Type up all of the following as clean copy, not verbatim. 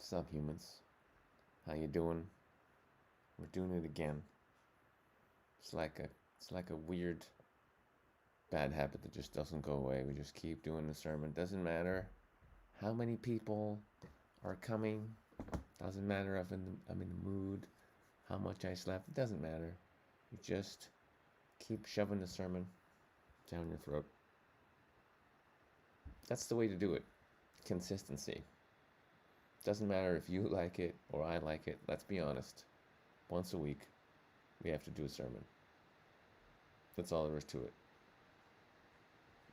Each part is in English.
What's up, humans? How you doing? We're doing it again. It's like a it's like a weird bad habit that just doesn't go away. We just keep doing the sermon. Doesn't matter how many people are coming. Doesn't matter if I'm in the mood. How much I slept. It doesn't matter. You just keep shoving the sermon down your throat. That's the way to do it. Consistency. Doesn't matter if you like it or I like it. Let's be honest. Once a week, we have to do a sermon. That's all there is to it.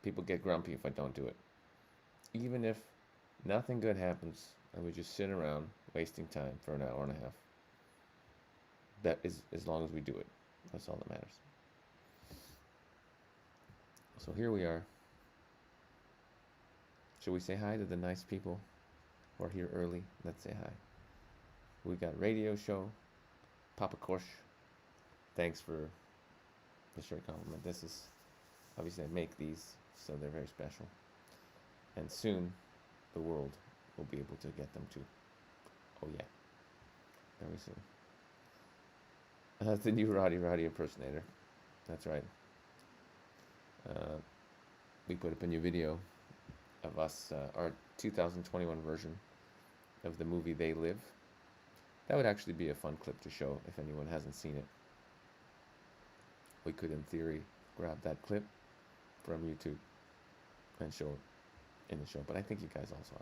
People get grumpy if I don't do it. Even if nothing good happens and we just sit around wasting time for an hour and a half. That is as long as we do it. That's all that matters. So here we are. Shall we say hi to the nice people who are here early? Let's say hi. We got radio show, Papa Korsh. Thanks for the short compliment. This is, obviously I make these, so they're very special. And soon, the world will be able to get them too. Oh yeah, very soon. That's the new Roddy impersonator. That's right. We put up a new video of us, our 2021 version of the movie They Live. That would actually be a fun clip to show if anyone hasn't seen it. We could, in theory, grab that clip from YouTube and show it in the show. But I think you guys all saw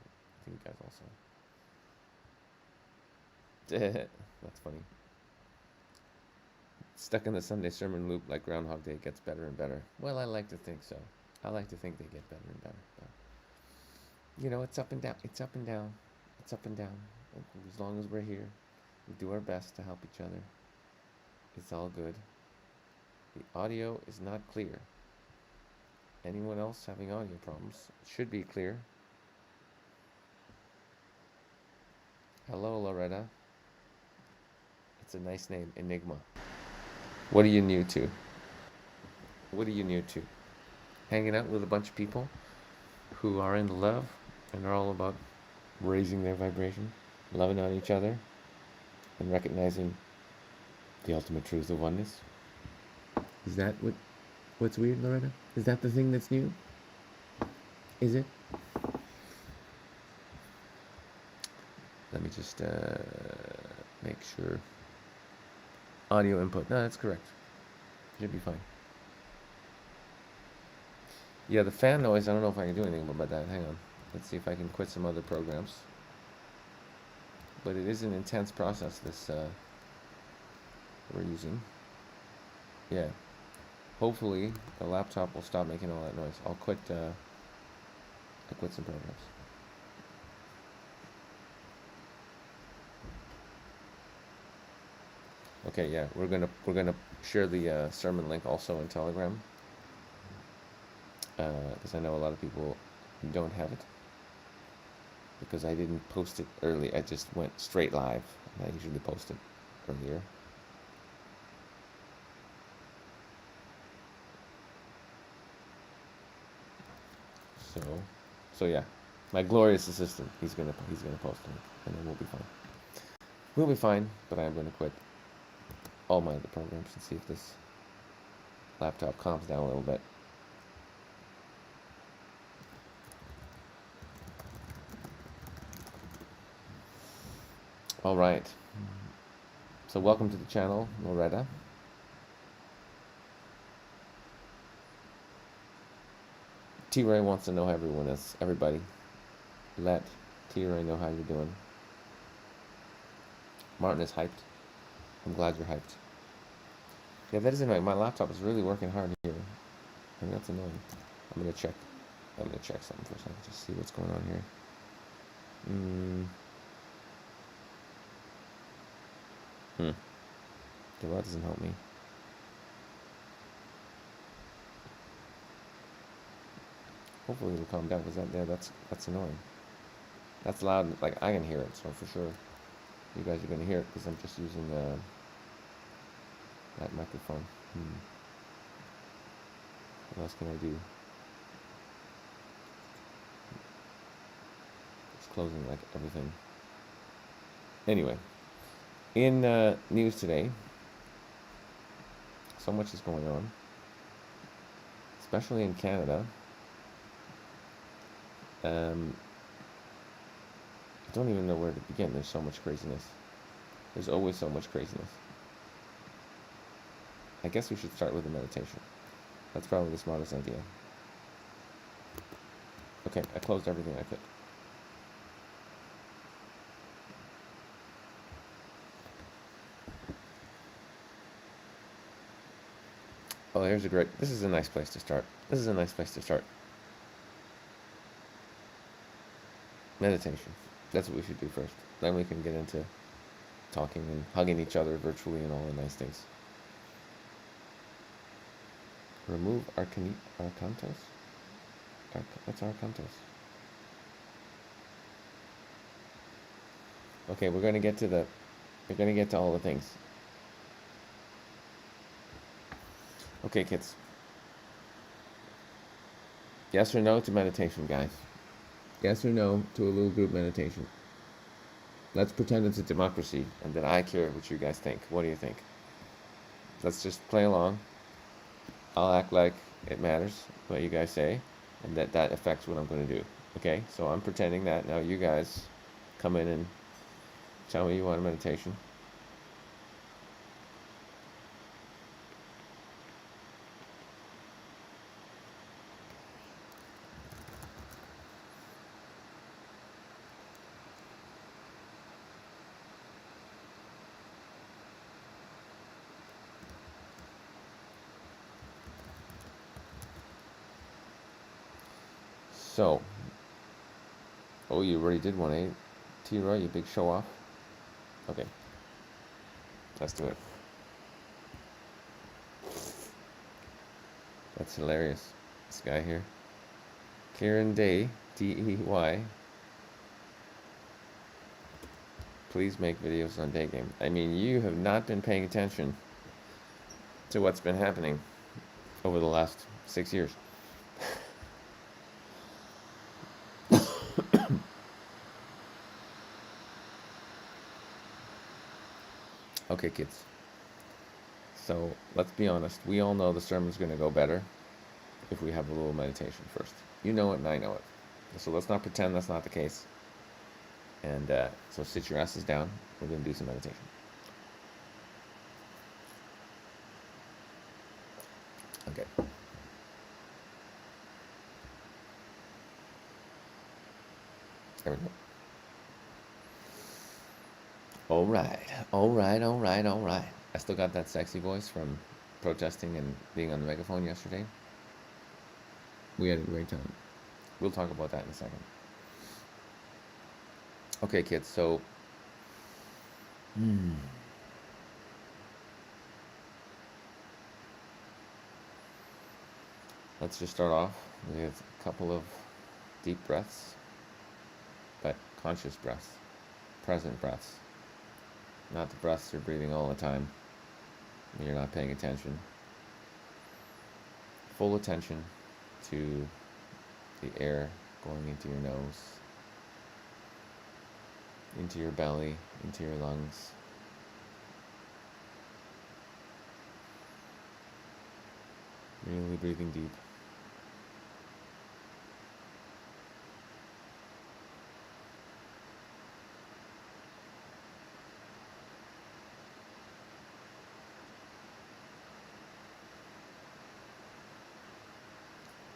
it. That's funny. Stuck in the Sunday sermon loop like Groundhog Day, gets better and better. Well, I like to think so. I like to think they get better and better. But, you know, it's up and down. It's up and down. It's up and down. As long as we're here, we do our best to help each other. It's all good. The audio is not clear. Anyone else having audio problems? It should be clear. Hello, Loretta. It's a nice name, Enigma. What are you new to? What are you new to? Hanging out with a bunch of people who are in love and are all about raising their vibration, loving on each other, and recognizing the ultimate truth of oneness. Is that what's weird, Loretta? Is that the thing that's new? Is it? Let me just make sure. Audio input. No, that's correct. Should be fine. Yeah, the fan noise, I don't know if I can do anything about that. Hang on. Let's see if I can quit some other programs. But it is an intense process, this we're using. Yeah. Hopefully, the laptop will stop making all that noise. I'll quit some programs. Okay, yeah, we're gonna share the sermon link also in Telegram, because I know a lot of people don't have it, because I didn't post it early. I just went straight live. I usually post it earlier. So yeah, my glorious assistant, he's gonna post it, and then we'll be fine. We'll be fine, but I'm gonna quit all my other programs and see if this laptop calms down a little bit. All right. So welcome to the channel, Loretta. T-Ray wants to know how everyone is. Everybody, let T-Ray know how you're doing. Martin is hyped. I'm glad you're hyped. Yeah, that is annoying. My laptop is really working hard here, and that's annoying. I'm gonna check something for a second, just see what's going on here. Okay, well, that doesn't help me. Hopefully it'll calm down, because that's annoying. That's loud. Like, I can hear it, so for sure you guys are gonna hear it, because I'm just using that microphone. What else can I do? It's closing like everything. Anyway, in news today, so much is going on, especially in Canada. I don't even know where to begin. There's so much craziness. There's always so much craziness. I guess we should start with a meditation. That's probably the smartest idea. Okay, I closed everything I could. Oh, here's a great. This is a nice place to start. This is a nice place to start. Meditation. That's what we should do first. Then we can get into talking and hugging each other virtually and all the nice things. Remove Arcantos? What's Arcantos? Okay, we're gonna get to all the things. Okay, kids. Yes or no to meditation, guys? Yes or no to a little group meditation? Let's pretend it's a democracy and that I care what you guys think. What do you think? Let's just play along. I'll act like it matters what you guys say and that affects what I'm going to do. Okay? So I'm pretending that. Now you guys come in and tell me you want a meditation. So, oh, you already did one, eh? T-Roy, you big show off. Okay, let's do it. That's hilarious. This guy here, Kieran Day, D-E-Y. Please make videos on day game. I mean, you have not been paying attention to what's been happening over the last 6 years. Okay, kids. So let's be honest. We all know the sermon's going to go better if we have a little meditation first. You know it and I know it. So let's not pretend that's not the case. And so sit your asses down. We're going to do some meditation. Okay. There we go. All right. All right. All right. All right. I still got that sexy voice from protesting and being on the megaphone yesterday. We had a great time. We'll talk about that in a second. Okay, kids. So, let's just start off with a couple of deep breaths, but conscious breaths, present breaths. Not the breaths you're breathing all the time when you're not paying attention. Full attention to the air going into your nose, into your belly, into your lungs. Really breathing deep.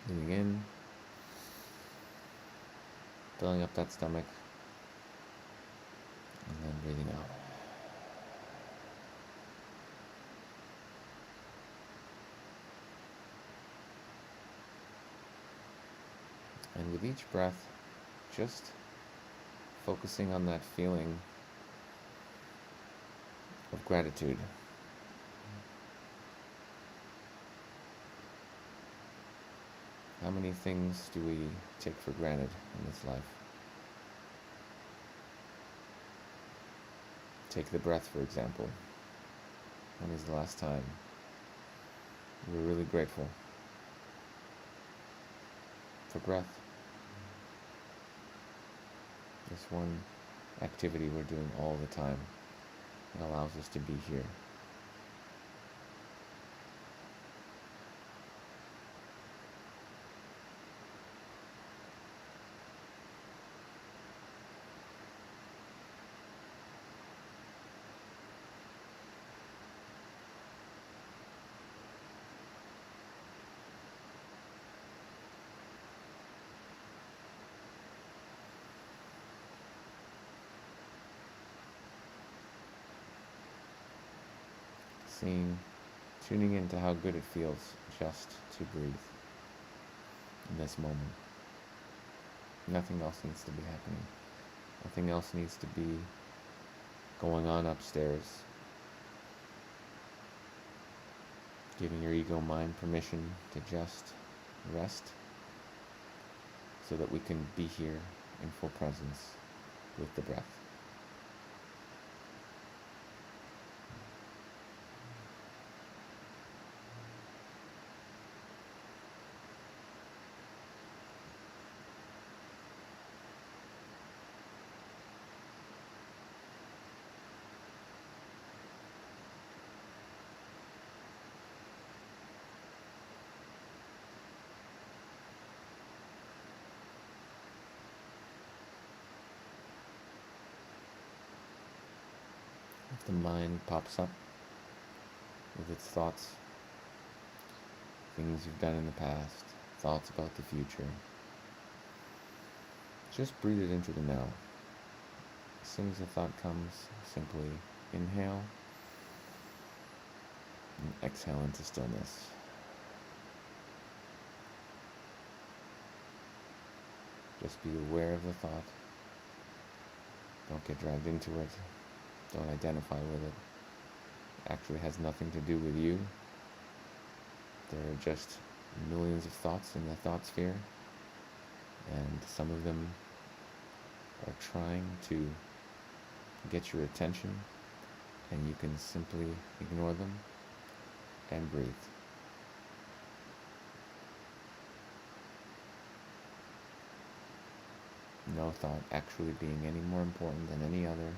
Breathing in, filling up that stomach, and then breathing out. And with each breath, just focusing on that feeling of gratitude. How many things do we take for granted in this life? Take the breath, for example. When is the last time we were really grateful for breath? This one activity we're doing all the time. It allows us to be here. Seeing, tuning into how good it feels just to breathe in this moment. Nothing else needs to be happening. Nothing else needs to be going on upstairs. Giving your ego mind permission to just rest so that we can be here in full presence with the breath. If the mind pops up with its thoughts, things you've done in the past, thoughts about the future, just breathe it into the now. As soon as a thought comes, simply inhale and exhale into stillness. Just be aware of the thought. Don't get dragged into it. Don't identify with it. It actually has nothing to do with you. There are just millions of thoughts in the thought sphere, and some of them are trying to get your attention, and you can simply ignore them and breathe. No thought actually being any more important than any other.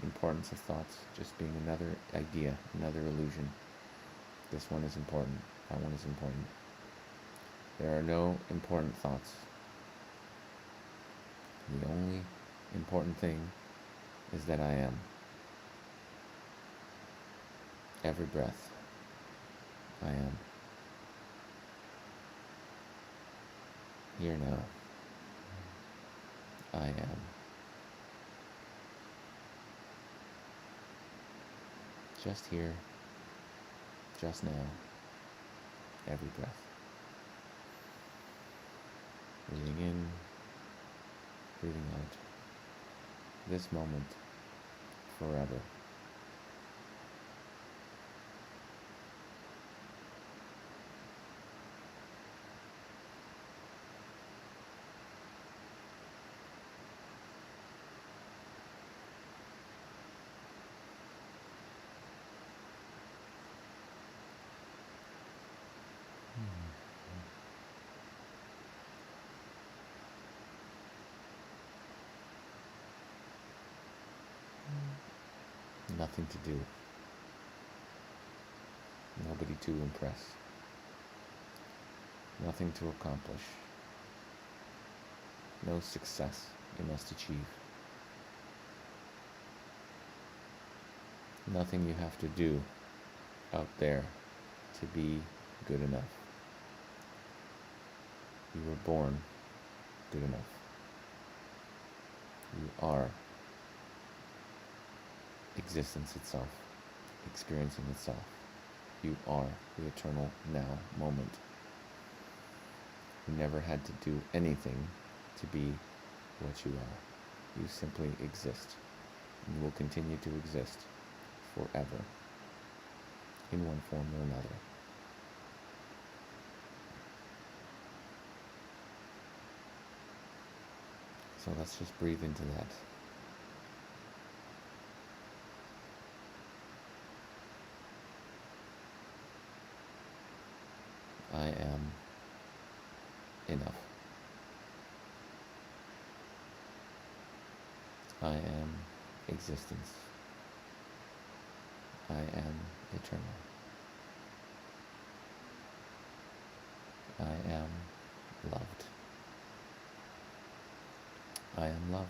Importance of thoughts just being another idea, another illusion. This one is important, that one is important. There are no important thoughts. The only important thing is that I am. Every breath, I am. Here now, I am. Just here, just now, every breath. Breathing in, breathing out. This moment, forever. Nothing to do. Nobody to impress. Nothing to accomplish. No success you must achieve. Nothing you have to do out there to be good enough. You were born good enough. You are existence itself, experiencing itself. You are the eternal now moment. You never had to do anything to be what you are. You simply exist, and you will continue to exist forever, in one form or another. So let's just breathe into that. I am enough. I am existence. I am eternal. I am loved. I am love.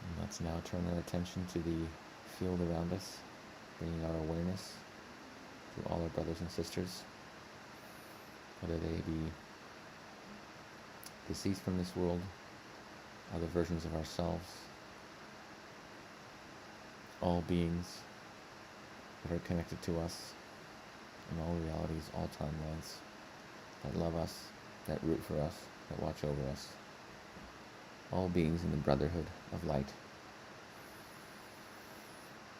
And let's now turn our attention to the field around us, bringing our awareness to all our brothers and sisters, whether they be deceased from this world, other versions of ourselves, all beings that are connected to us in all realities, all timelines, that love us, that root for us, that watch over us, all beings in the brotherhood of light.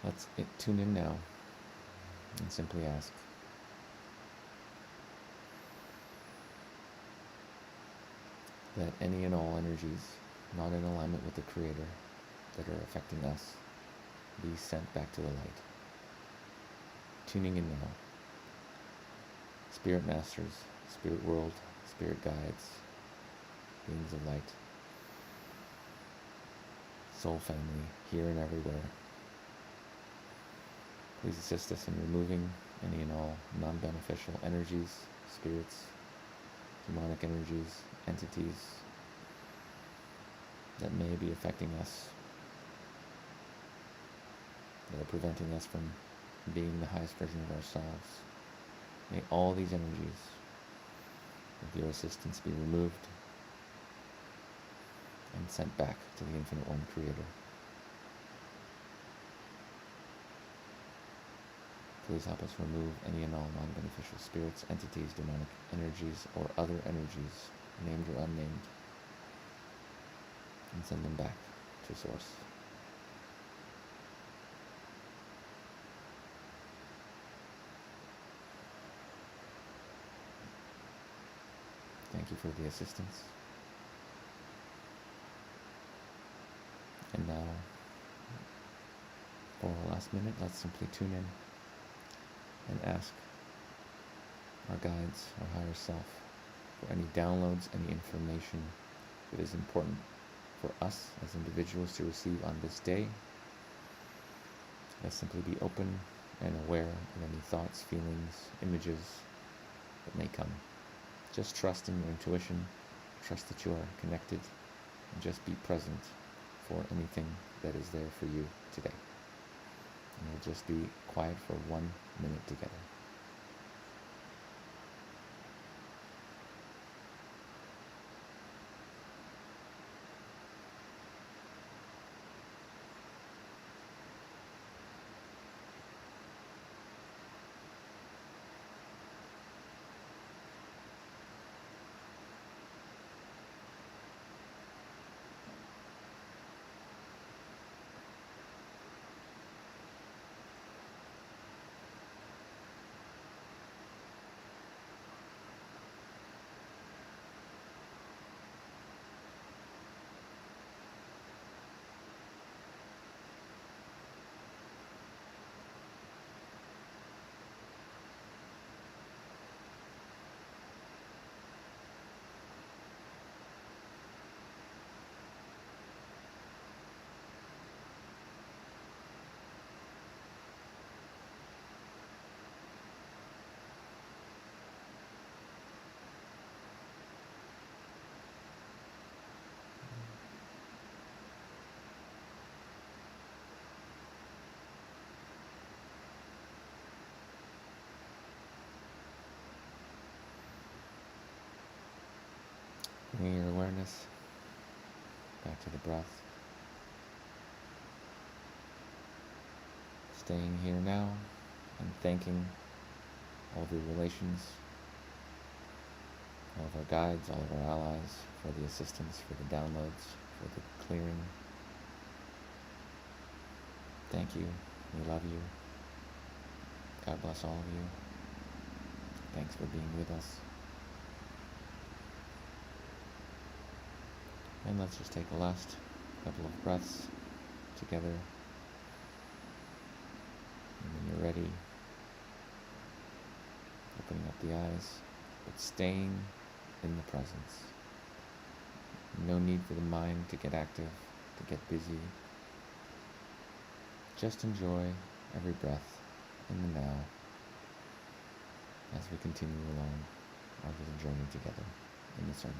Let's tune in now and simply ask, that any and all energies not in alignment with the Creator that are affecting us be sent back to the light. Tuning in now. Spirit Masters, Spirit World, Spirit Guides, beings of light, Soul Family, here and everywhere. Please assist us in removing any and all non-beneficial energies, spirits, demonic energies, entities that may be affecting us, that are preventing us from being the highest version of ourselves. May all these energies, with your assistance, be removed and sent back to the Infinite One Creator. Please help us remove any and all non-beneficial spirits, entities, demonic energies, or other energies, named or unnamed, and send them back to Source. Thank you for the assistance. And now, for our last minute, let's simply tune in and ask our guides, our higher self, for any downloads, any information that is important for us as individuals to receive on this day. Let's simply be open and aware of any thoughts, feelings, images that may come. Just trust in your intuition, trust that you are connected, and just be present for anything that is there for you today. And we'll just be quiet for 1 minute together. Bringing your awareness back to the breath. Staying here now and thanking all of your relations, all of our guides, all of our allies for the assistance, for the downloads, for the clearing. Thank you. We love you. God bless all of you. Thanks for being with us. And let's just take a last couple of breaths together. And when you're ready, body, opening up the eyes, but staying in the presence. No need for the mind to get active, to get busy. Just enjoy every breath in the now as we continue along our little journey together in the sermon.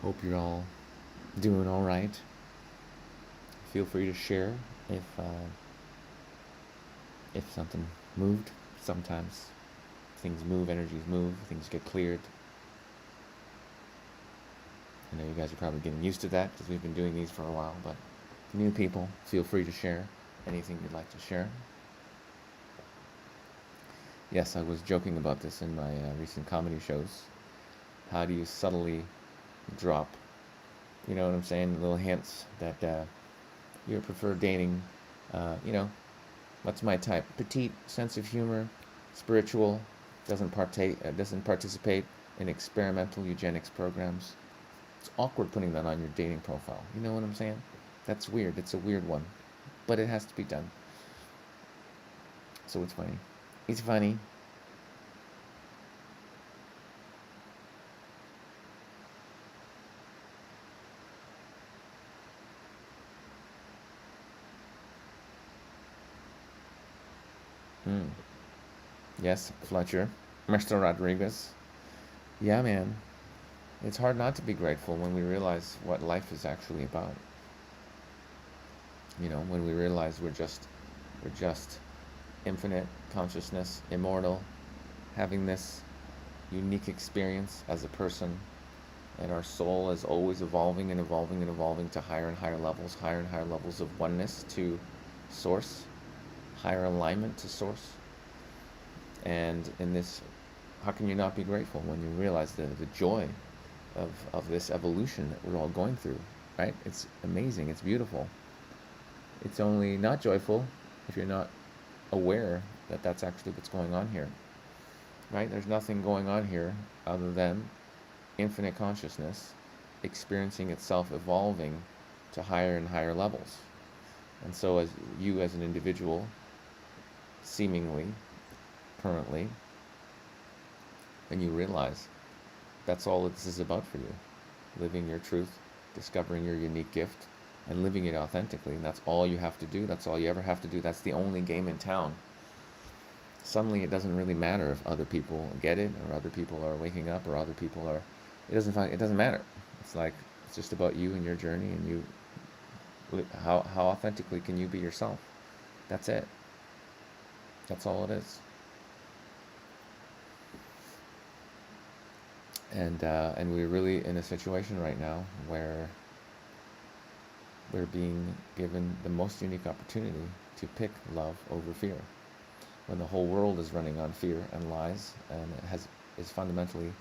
Hope you're all doing all right. Feel free to share if something moved. Sometimes things move, energies move, things get cleared. I know you guys are probably getting used to that because we've been doing these for a while, but new people, feel free to share anything you'd like to share. Yes, I was joking about this in my recent comedy shows. How do you subtly drop, you know what I'm saying, little hints that you prefer dating, what's my type? Petite, sense of humor, spiritual, doesn't participate in experimental eugenics programs. It's awkward putting that on your dating profile. You know what I'm saying? That's weird. It's a weird one, but it has to be done. So it's funny. It's funny. Yes, Fletcher. Mr. Rodriguez. Yeah, man. It's hard not to be grateful when we realize what life is actually about. You know, when we realize we're just infinite consciousness, immortal, having this unique experience as a person, and our soul is always evolving and evolving and evolving to higher and higher levels of oneness to source, higher alignment to source. And in this, how can you not be grateful when you realize the joy of this evolution that we're all going through, right? It's amazing, it's beautiful. It's only not joyful if you're not aware that that's actually what's going on here, right? There's nothing going on here other than infinite consciousness experiencing itself evolving to higher and higher levels. And so as you as an individual, seemingly, currently, when you realize that's all this is about for you, living your truth, discovering your unique gift, and living it authentically. And that's all you have to do. That's all you ever have to do. That's the only game in town. Suddenly it doesn't really matter if other people get it, or other people are waking up, or other people are, it doesn't matter. It's like, it's just about you and your journey, and you, how authentically can you be yourself? That's it. That's all it is. And we're really in a situation right now where we're being given the most unique opportunity to pick love over fear. When the whole world is running on fear and lies, and is fundamentally,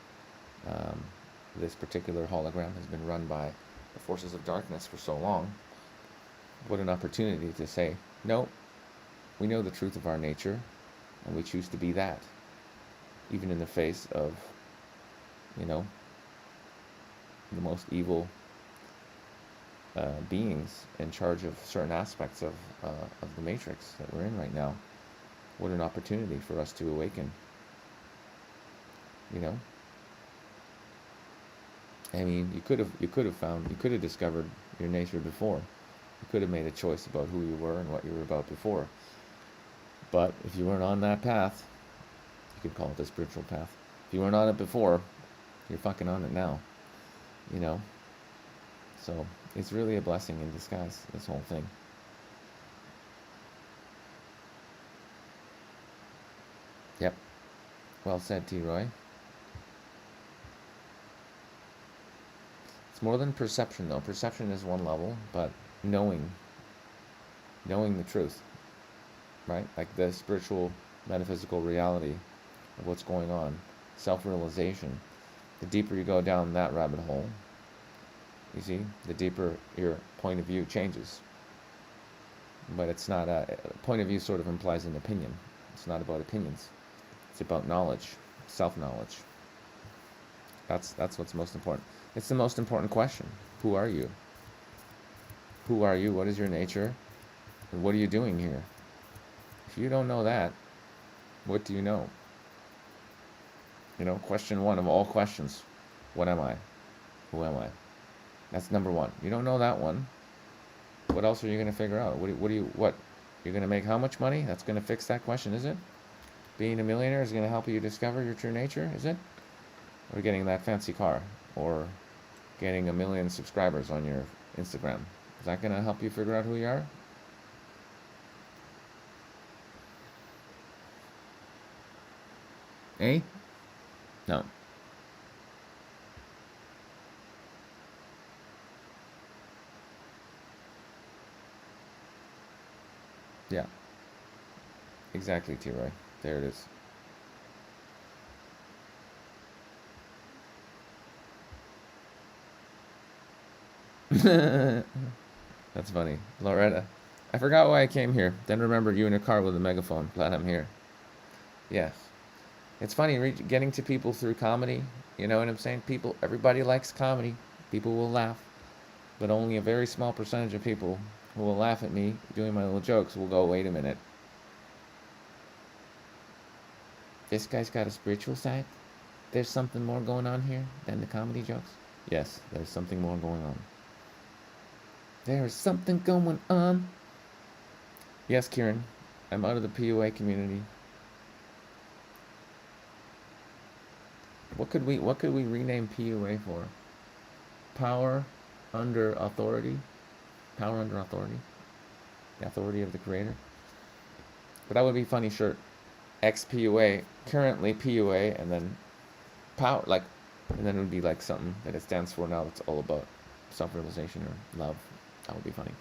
this particular hologram has been run by the forces of darkness for so long. What an opportunity to say, no, we know the truth of our nature, and we choose to be that, even in the face of, the most evil beings in charge of certain aspects of the matrix that we're in right now. What an opportunity for us to awaken. I mean, you could have discovered your nature before. You could have made a choice about who you were and what you were about before. But if you weren't on that path, you could call it the spiritual path. If you weren't on it before, you're fucking on it now. So it's really a blessing in disguise, this whole thing. Yep. Well said, T. Roy. It's more than perception, though. Perception is one level, but knowing the truth, right? Like the spiritual, metaphysical reality of what's going on, self-realization. The deeper you go down that rabbit hole, you see, the deeper your point of view changes. But it's not a point of view sort of implies an opinion. It's not about opinions. It's about knowledge, self-knowledge. That's what's most important. It's the most important question. Who are you? Who are you? What is your nature? And what are you doing here? If you don't know that, what do you know? Question one of all questions. What am I? Who am I? That's number one. You don't know that one. What else are you going to figure out? What? You're going to make how much money? That's going to fix that question, is it? Being a millionaire is going to help you discover your true nature, is it? Or getting that fancy car? Or getting 1 million subscribers on your Instagram? Is that going to help you figure out who you are? Eh? No. Yeah. Exactly, T-Roy. There it is. That's funny. Loretta. I forgot why I came here. Then remembered you in a car with a megaphone. Glad I'm here. Yes. It's funny getting to people through comedy. You know what I'm saying? Everybody likes comedy. People will laugh. But only a very small percentage of people who will laugh at me doing my little jokes will go, wait a minute. This guy's got a spiritual side? There's something more going on here than the comedy jokes? Yes, there's something more going on. There's something going on. Yes, Kieran. I'm out of the PUA community. What could we rename PUA for? Power under authority? Power under authority? The authority of the creator? But that would be a funny shirt. Ex-PUA, currently PUA, and then power, and then it would be like something that it stands for now that's all about self-realization or love. That would be funny.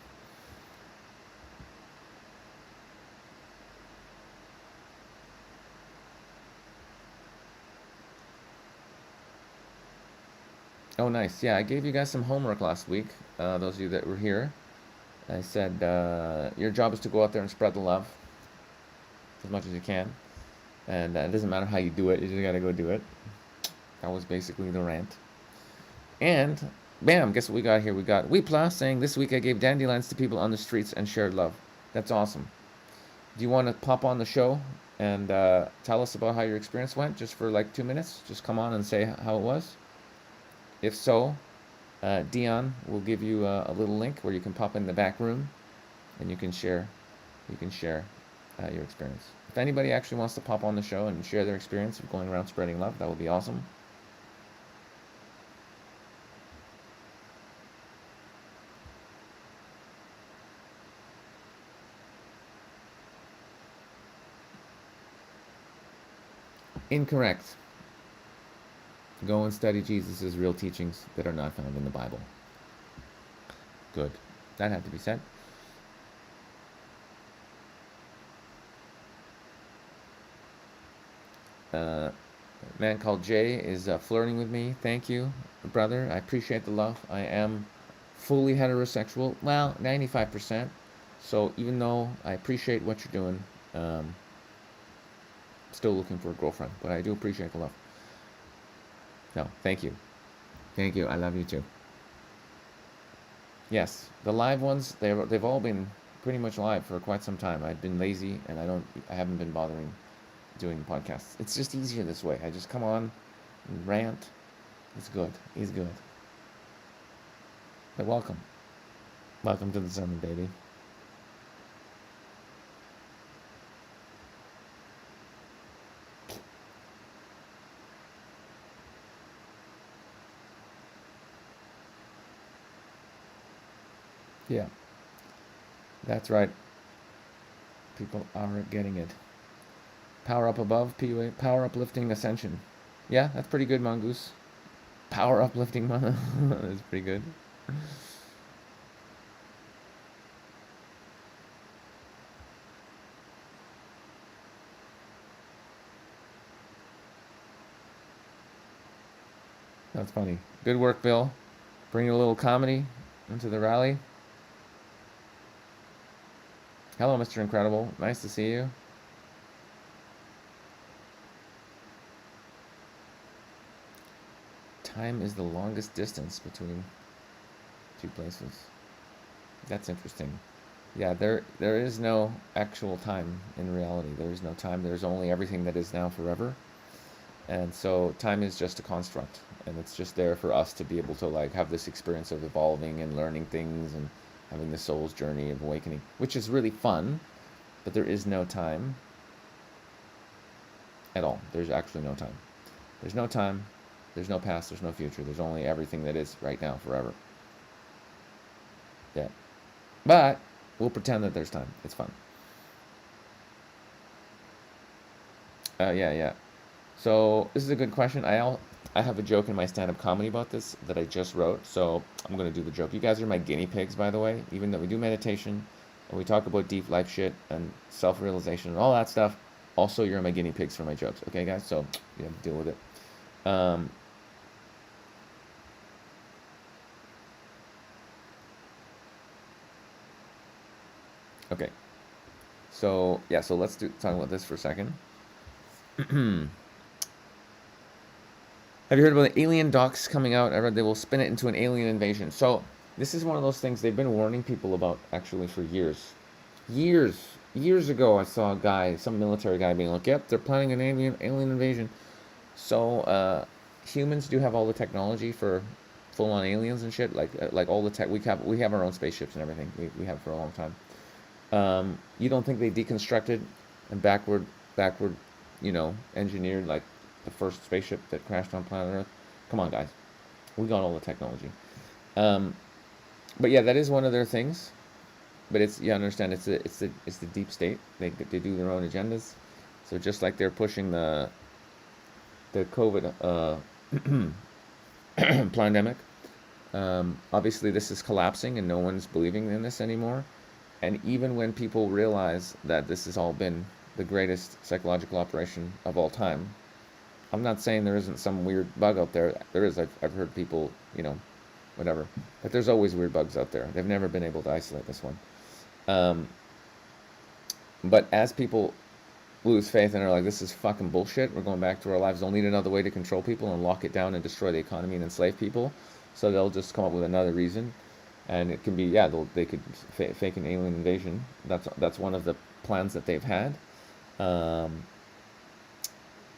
Oh, nice. Yeah, I gave you guys some homework last week, those of you that were here. I said, your job is to go out there and spread the love as much as you can. And it doesn't matter how you do it, you just gotta go do it. That was basically the rant. And, bam, guess what we got here? We got Weepla saying, this week I gave dandelions to people on the streets and shared love. That's awesome. Do you want to pop on the show and tell us about how your experience went, just for like 2 minutes? Just come on and say how it was. If so, Dion will give you a little link where you can pop in the back room and you can share your experience. If anybody actually wants to pop on the show and share their experience of going around spreading love, that would be awesome. Incorrect. Go and study Jesus' real teachings that are not found in the Bible. Good. That had to be said. A man called Jay is flirting with me. Thank you, brother. I appreciate the love. I am fully heterosexual. Well, 95%. So even though I appreciate what you're doing, still looking for a girlfriend. But I do appreciate the love. No, thank you. Thank you. I love you too. Yes, the live ones, they've all been pretty much live for quite some time. I've been lazy and I haven't been bothering doing podcasts. It's just easier this way. I just come on and rant. It's good. It's good. But welcome. Welcome to the sermon, baby. Yeah, that's right. People are getting it. Power up above, PUA, power uplifting ascension. Yeah, that's pretty good, Mongoose. Power uplifting, that's pretty good. That's funny. Good work, Bill. Bringing a little comedy into the rally. Hello, Mr. Incredible. Nice to see you. Time is the longest distance between two places. That's interesting. Yeah, there is no actual time in reality. There is no time. There's only everything that is now forever. And so time is just a construct, and it's just there for us to be able to like have this experience of evolving and learning things and having the soul's journey of awakening, which is really fun, but there is no time at all. There's actually no time. There's no time, there's no past, there's no future. There's only everything that is right now forever. Yeah. But we'll pretend that there's time. It's fun. Yeah, yeah. So this is a good question. I have a joke in my stand-up comedy about this that I just wrote. So I'm gonna do the joke. You guys are my guinea pigs, by the way. Even though we do meditation and we talk about deep life shit and self-realization and all that stuff, also you're my guinea pigs for my jokes. Okay, guys. So you have to deal with it. Um, okay. So yeah. So let's talk about this for a second. Have you heard about the alien docs coming out? I read they will spin it into an alien invasion. So this is one of those things they've been warning people about actually for years. Years ago, I saw a guy, some military guy, being like, "Yep, they're planning an alien invasion." So humans do have all the technology for full-on aliens and shit. Like all the tech we have our own spaceships and everything. We have for a long time. You don't think they deconstructed and backward, engineered like the first spaceship that crashed on planet Earth? Come on, guys, we got all the technology. Um, but yeah, that is one of their things. But it's you understand it's the deep state. They do their own agendas. So just like they're pushing the COVID pandemic, obviously this is collapsing and no one's believing in this anymore. And even when people realize that this has all been the greatest psychological operation of all time, I'm not saying there isn't some weird bug out there. There is. I've heard people, whatever. But there's always weird bugs out there. They've never been able to isolate this one. Um, but as people lose faith and are like, this is fucking bullshit, we're going back to our lives, they'll need another way to control people and lock it down and destroy the economy and enslave people. So they'll just come up with another reason. And it can be, yeah, they could fake an alien invasion. That's one of the plans that they've had. Um,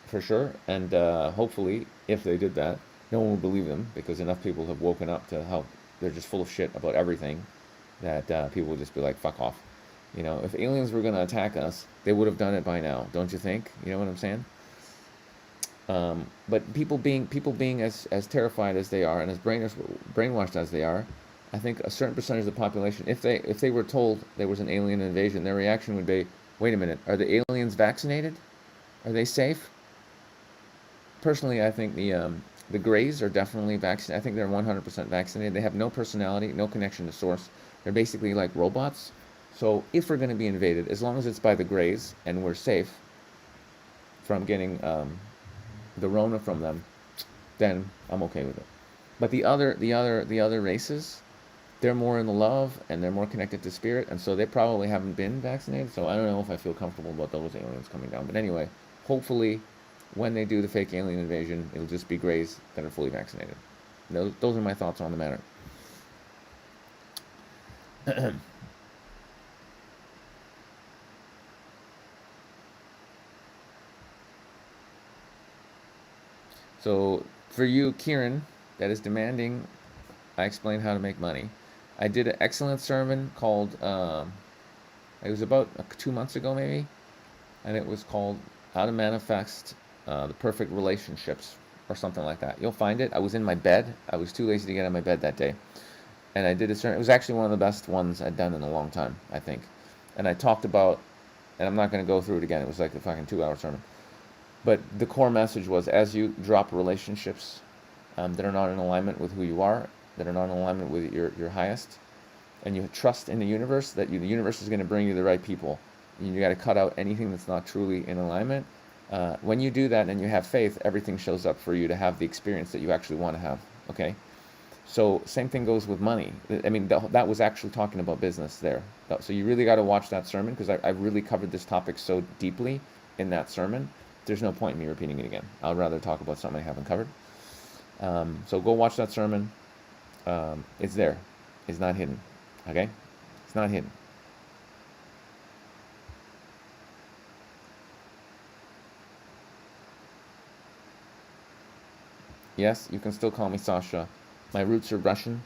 for sure. And hopefully, if they did that, no one would believe them because enough people have woken up to how they're just full of shit about everything that people would just be like, fuck off. If aliens were going to attack us, they would have done it by now, don't you think? You know what I'm saying? But people being as terrified as they are and as brainwashed as they are, I think a certain percentage of the population, if they were told there was an alien invasion, their reaction would be, wait a minute, are the aliens vaccinated? Are they safe? Personally, I think the Greys are definitely vaccinated. I think they're 100% vaccinated. They have no personality, no connection to source. They're basically like robots. So if we're going to be invaded, as long as it's by the Greys and we're safe from getting the Rona from them, then I'm okay with it. But the other races, they're more in the love and they're more connected to spirit, and so they probably haven't been vaccinated. So I don't know if I feel comfortable about those aliens coming down. But anyway, hopefully, when they do the fake alien invasion, it'll just be Greys that are fully vaccinated. Those are my thoughts on the matter. So for you, Kieran, that is demanding I explain how to make money. I did an excellent sermon called, it was about 2 months ago maybe, and it was called How to Manifest the Perfect Relationships or something like that. You'll find it. I was in my bed. I was too lazy to get out of my bed that day. and I did a sermon. It was actually one of the best ones I'd done in a long time, I think. And I talked about, and I'm not going to go through it again. It was like a fucking 2-hour sermon. But the core message was, as you drop relationships that are not in alignment with who you are, that are not in alignment with your highest, and you trust in the universe that the universe is going to bring you the right people. You got to cut out anything that's not truly in alignment. When you do that and you have faith, everything shows up for you to have the experience that you actually want to have. Okay. So same thing goes with money. I mean, that was actually talking about business there. So you really got to watch that sermon, because I really covered this topic so deeply in that sermon. There's no point in me repeating it again. I'd rather talk about something I haven't covered. So go watch that sermon. It's there. It's not hidden. Okay? It's not hidden. Yes, you can still call me Sasha. My roots are Russian,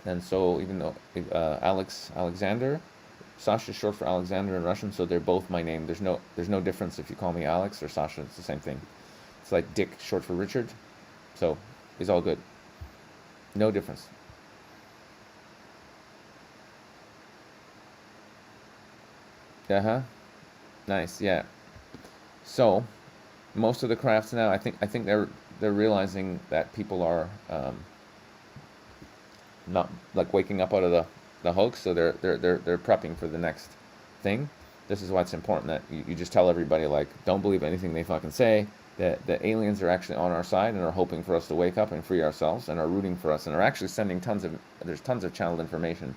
and so even though Alexander, Sasha is short for Alexander in Russian, so they're both my name. There's no difference if you call me Alex or Sasha. It's the same thing. It's like Dick short for Richard, so it's all good. No difference. Uh-huh. Nice. Yeah. So most of the crafts now, I think they're realizing that people are not like waking up out of the hoax, so they're prepping for the next thing. This is why it's important that you just tell everybody, like, don't believe anything they fucking say. That the aliens are actually on our side and are hoping for us to wake up and free ourselves, and are rooting for us, and are actually sending there's tons of channeled information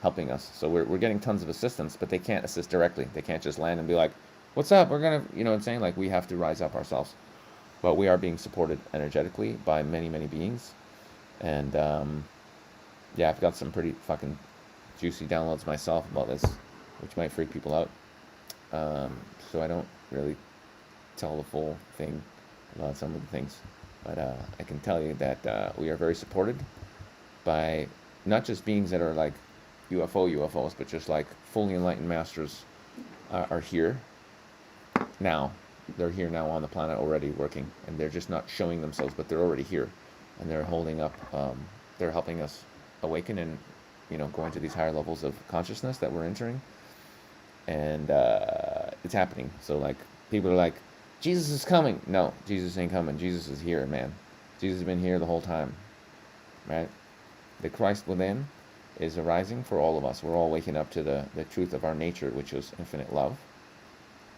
helping us. So we're getting tons of assistance, but they can't assist directly. They can't just land and be like, what's up? We're gonna, you know what I'm saying? Like, we have to rise up ourselves. But we are being supported energetically by many, many beings. And yeah, I've got some pretty fucking juicy downloads myself about this, which might freak people out. So I don't really tell the full thing about some of the things. But I can tell you that we are very supported by not just beings that are like UFOs, but just like fully enlightened masters are here now. They're here now on the planet already working, and they're just not showing themselves, but they're already here, and they're holding up. They're helping us awaken and, go into these higher levels of consciousness that we're entering, and it's happening. So like people are like, Jesus is coming. No, Jesus ain't coming. Jesus is here, man. Jesus has been here the whole time, right? The Christ within is arising for all of us. We're all waking up to the truth of our nature, which is infinite love.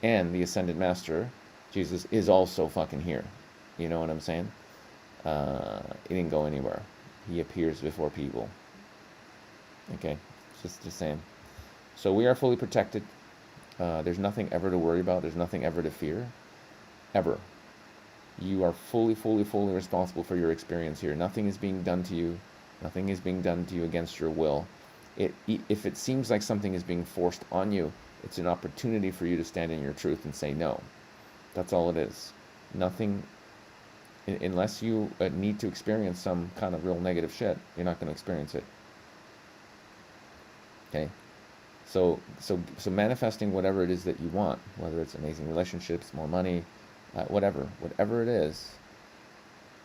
And the Ascended Master, Jesus, is also fucking here. You know what I'm saying? He didn't go anywhere. He appears before people. Okay? Just saying. So we are fully protected. There's nothing ever to worry about. There's nothing ever to fear. Ever. You are fully, fully, fully responsible for your experience here. Nothing is being done to you. Nothing is being done to you against your will. If it seems like something is being forced on you, it's an opportunity for you to stand in your truth and say no. That's all it is. Nothing, unless you need to experience some kind of real negative shit, you're not going to experience it. Okay? So manifesting whatever it is that you want, whether it's amazing relationships, more money, whatever it is,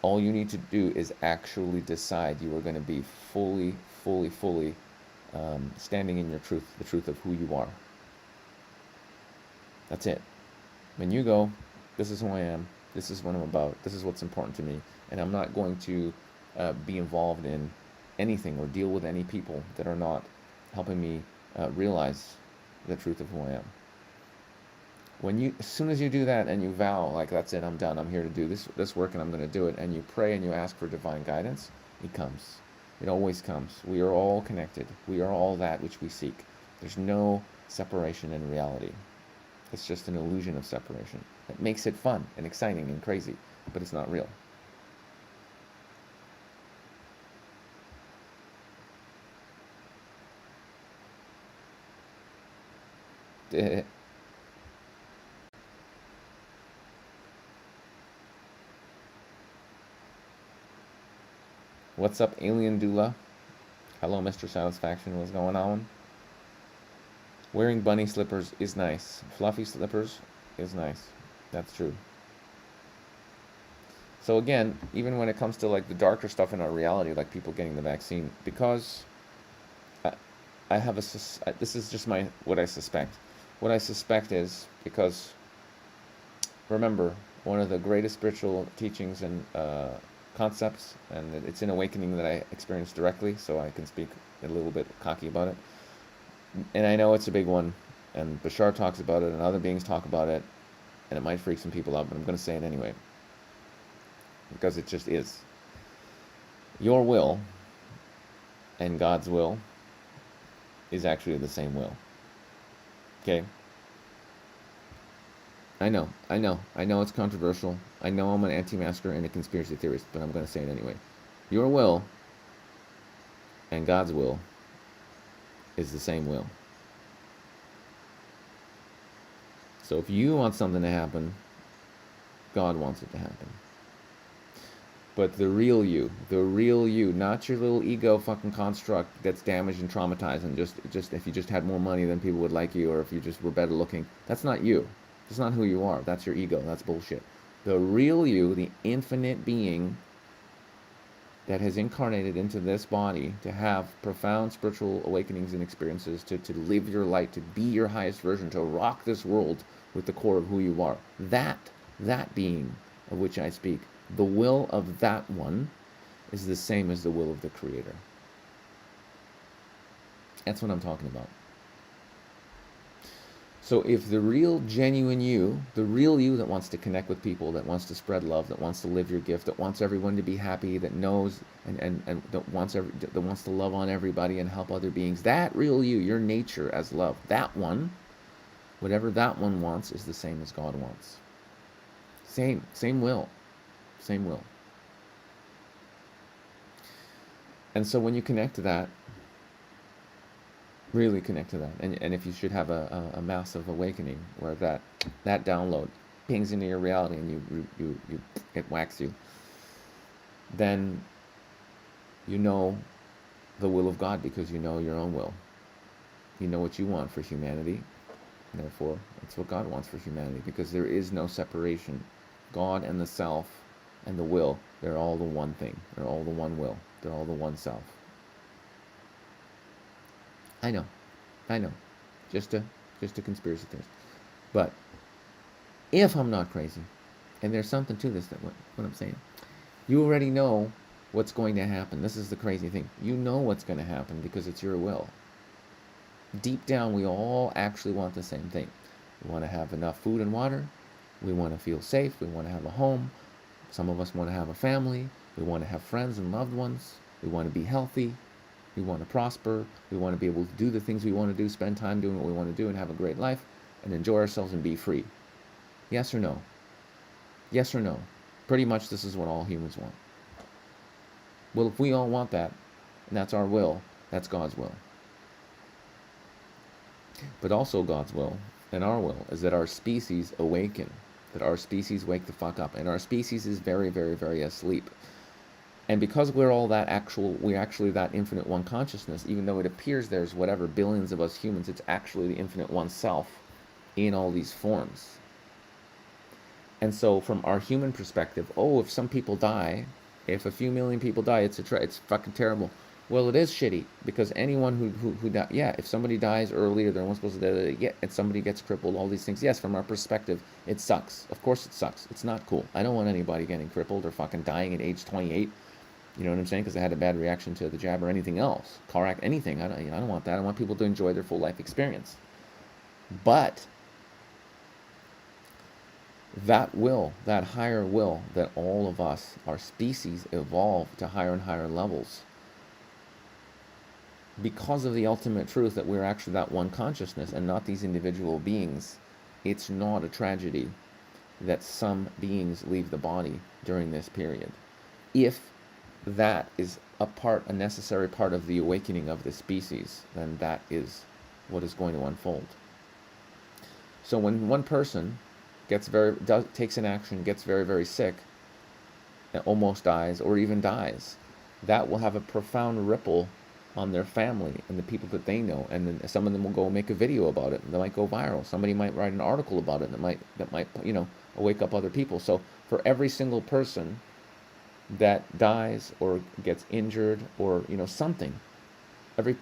all you need to do is actually decide you are going to be fully, fully, fully standing in your truth, the truth of who you are. That's it. When you go, this is who I am, this is what I'm about, this is what's important to me, and I'm not going to be involved in anything or deal with any people that are not helping me realize the truth of who I am. As soon as you do that and you vow, like, that's it, I'm done, I'm here to do this work and I'm going to do it, and you pray and you ask for divine guidance, it comes. It always comes. We are all connected. We are all that which we seek. There's no separation in reality. It's just an illusion of separation. It makes it fun and exciting and crazy, but it's not real. What's up, Alien Doula? Hello, Mr. Satisfaction. What's going on? Wearing bunny slippers is nice. Fluffy slippers is nice. That's true. So again, even when it comes to like the darker stuff in our reality, like people getting the vaccine, because I have this is just what I suspect. What I suspect is because, remember, one of the greatest spiritual teachings and concepts, and it's an awakening that I experienced directly, so I can speak a little bit cocky about it. And I know it's a big one, and Bashar talks about it, and other beings talk about it, and it might freak some people out, but I'm going to say it anyway, because it just is. Your will and God's will is actually the same will. Okay? I know it's controversial. I know I'm an anti-masker and a conspiracy theorist, but I'm going to say it anyway. Your will and God's will is the same will. So if you want something to happen, God wants it to happen. But the real you, not your little ego fucking construct that's damaged and traumatized and just if you just had more money then people would like you, or if you just were better looking, that's not you. That's not who you are. That's your ego. That's bullshit. The real you, the infinite being that has incarnated into this body to have profound spiritual awakenings and experiences, to live your light, to be your highest version, to rock this world with the core of who you are. That being of which I speak, the will of that one is the same as the will of the Creator. That's what I'm talking about. So if the real, genuine you, the real you that wants to connect with people, that wants to spread love, that wants to live your gift, that wants everyone to be happy, that knows and that wants to love on everybody and help other beings, that real you, your nature as love, that one, whatever that one wants is the same as God wants. Same will. Same will. And so when you connect to that, really connect to that, and if you should have a massive awakening where that download pings into your reality and you it whacks you, then you know the will of God because you know your own will. You know what you want for humanity, and therefore it's what God wants for humanity, because there is no separation. God and the self and the will, they're all the one thing. They're all the one will. They're all the one self. I know. Just a conspiracy theorist. But if I'm not crazy, and there's something to this, that what I'm saying, you already know what's going to happen. This is the crazy thing. You know what's going to happen because it's your will. Deep down, we all actually want the same thing. We want to have enough food and water. We want to feel safe. We want to have a home. Some of us want to have a family. We want to have friends and loved ones. We want to be healthy. We want to prosper. We want to be able to do the things we want to do, spend time doing what we want to do, and have a great life, and enjoy ourselves and be free. Yes or no? Yes or no? Pretty much this is what all humans want. Well, if we all want that, and that's our will, that's God's will. But also God's will and our will is that our species awaken, that our species wake the fuck up, and our species is very, very, very asleep. And because we're actually that infinite one consciousness, even though it appears there's whatever billions of us humans, it's actually the infinite one self in all these forms. And so from our human perspective, if some people die, if a few million people die, it's fucking terrible. Well, it is shitty, because anyone who dies, if somebody dies early or they're not supposed to die, and somebody gets crippled, all these things, yes, from our perspective, it sucks. Of course it sucks. It's not cool. I don't want anybody getting crippled or fucking dying at age 28. You know what I'm saying? Because they had a bad reaction to the jab or anything else, car act, anything. I don't want that. I want people to enjoy their full life experience. But that will, that higher will, that all of us, our species, evolve to higher and higher levels, because of the ultimate truth that we're actually that one consciousness and not these individual beings. It's not a tragedy that some beings leave the body during this period, if that is a necessary part of the awakening of the species. Then that is what is going to unfold. So when one person takes an action, gets very, very sick, and almost dies, or even dies, that will have a profound ripple on their family and the people that they know, and then some of them will go make a video about it, and they might go viral. Somebody might write an article about it that might wake up other people. So for every single person that dies or gets injured or something,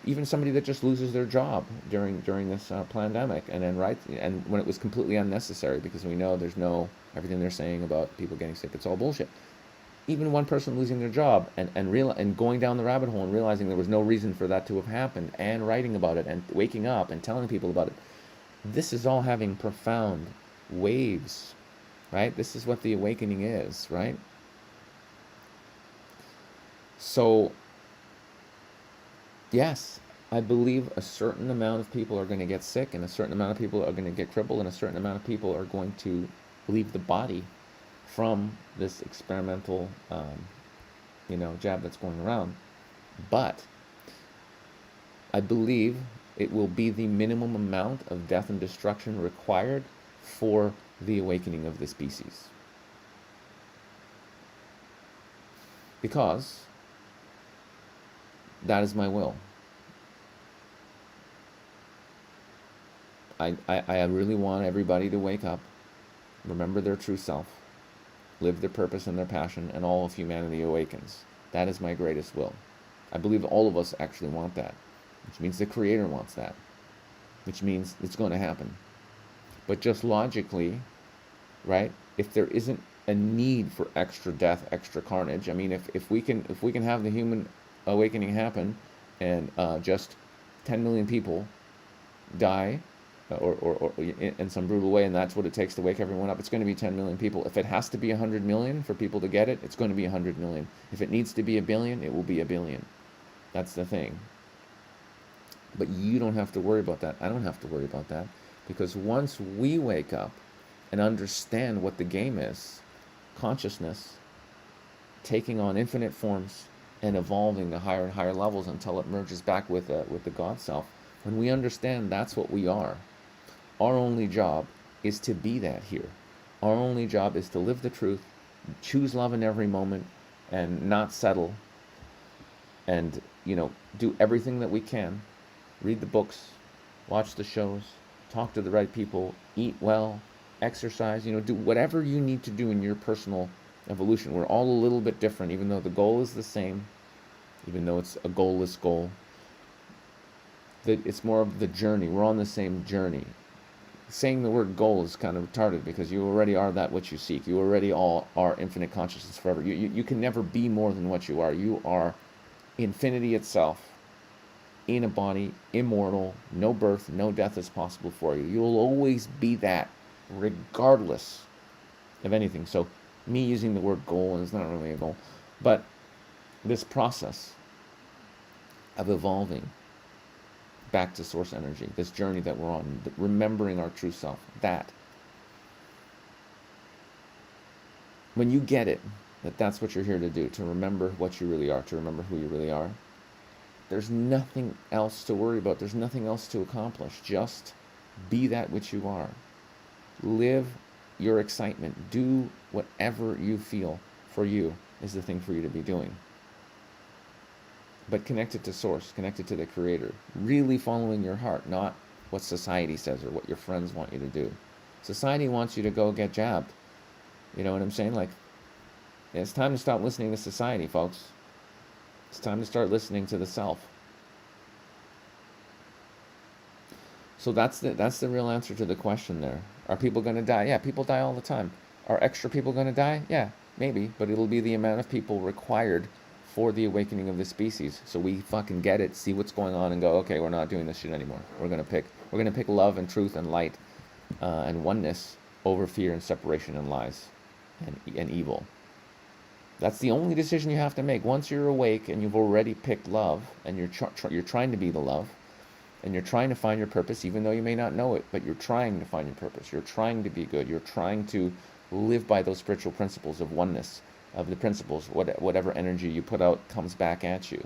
even somebody that just loses their job during this pandemic, and then and when it was completely unnecessary, because we know there's no, everything they're saying about people getting sick, it's all bullshit. Even one person losing their job and going down the rabbit hole and realizing there was no reason for that to have happened, and writing about it and waking up and telling people about it, this is all having profound waves, right? This is what the awakening is, right? So yes, I believe a certain amount of people are going to get sick, and a certain amount of people are going to get crippled, and a certain amount of people are going to leave the body from this experimental, jab that's going around. But I believe it will be the minimum amount of death and destruction required for the awakening of the species. Because that is my will. I really want everybody to wake up, remember their true self, live their purpose and their passion, and all of humanity awakens. That is my greatest will. I believe all of us actually want that, which means the Creator wants that, which means it's going to happen. But just logically, right, if there isn't a need for extra death, extra carnage, I mean, if we can have the human awakening happen, and just 10 million people die, or in some brutal way, and that's what it takes to wake everyone up, it's going to be 10 million people. If it has to be 100 million for people to get it, it's going to be 100 million. If it needs to be 1 billion, it will be 1 billion. That's the thing. But you don't have to worry about that. I don't have to worry about that. Because once we wake up and understand what the game is, consciousness taking on infinite forms and evolving to higher and higher levels until it merges back with the God self, when we understand that's what we are, our only job is to be that here. Our only job is to live the truth, choose love in every moment, and not settle, and do everything that we can. Read the books, watch the shows, talk to the right people, eat well, exercise, do whatever you need to do in your personal evolution. We're all a little bit different, even though the goal is the same, even though it's a goalless goal. It's more of the journey. We're on the same journey. Saying the word goal is kind of retarded, because you already are that which you seek. You already all are infinite consciousness forever. You can never be more than what you are. You are infinity itself, in a body, immortal, no birth, no death is possible for you. You'll always be that, regardless of anything. So me using the word goal, and it's not really a goal, but this process of evolving back to source energy, this journey that we're on, remembering our true self, that when you get it, that's what you're here to do, to remember what you really are, to remember who you really are, there's nothing else to worry about. There's nothing else to accomplish. Just be that which you are. Live your excitement. Do whatever you feel for you is the thing for you to be doing. But connected to source, connected to the Creator. Really following your heart, not what society says or what your friends want you to do. Society wants you to go get jabbed. You know what I'm saying? Like, it's time to stop listening to society, folks. It's time to start listening to the self. So that's the real answer to the question there. Are people going to die? Yeah, people die all the time. Are extra people going to die? Yeah, maybe, but it'll be the amount of people required for the awakening of the species. So we fucking get it, see what's going on, and go, okay, we're not doing this shit anymore. We're gonna pick love and truth and light and oneness over fear and separation and lies and evil. That's the only decision you have to make. Once you're awake and you've already picked love, and you're trying to be the love, and you're trying to find your purpose, even though you may not know it, but you're trying to find your purpose. You're trying to be good. You're trying to live by those spiritual principles of oneness, of the principles. Whatever energy you put out comes back at you.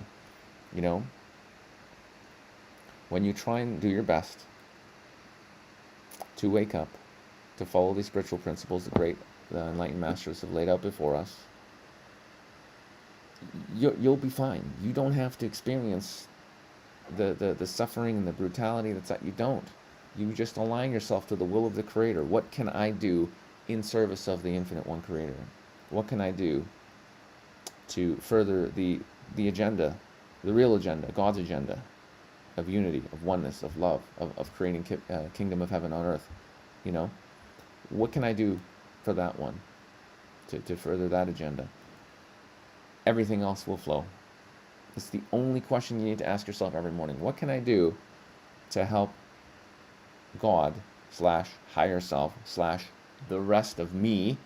When you try and do your best to wake up, to follow these spiritual principles the enlightened masters have laid out before us, you'll be fine. You don't have to experience the suffering and the brutality you don't. You just align yourself to the will of the Creator. What can I do in service of the Infinite One Creator? What can I do to further the agenda, the real agenda, God's agenda? of unity, of oneness, of love, of creating kingdom of heaven on earth. You know, what can I do for that one to further that agenda? Everything else will flow. It's the only question you need to ask yourself every morning. What can I do to help God slash higher self slash the rest of me,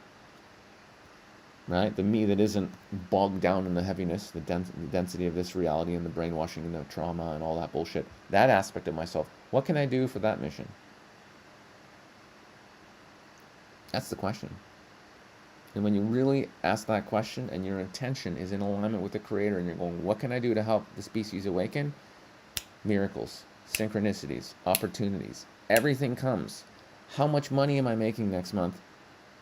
right? The me that isn't bogged down in the heaviness, the density of this reality and the brainwashing and the trauma and all that bullshit. That aspect of myself. What can I do for that mission? That's the question. And when you really ask that question and your intention is in alignment with the Creator and you're going, what can I do to help the species awaken? Miracles, synchronicities, opportunities, everything comes. How much money am I making next month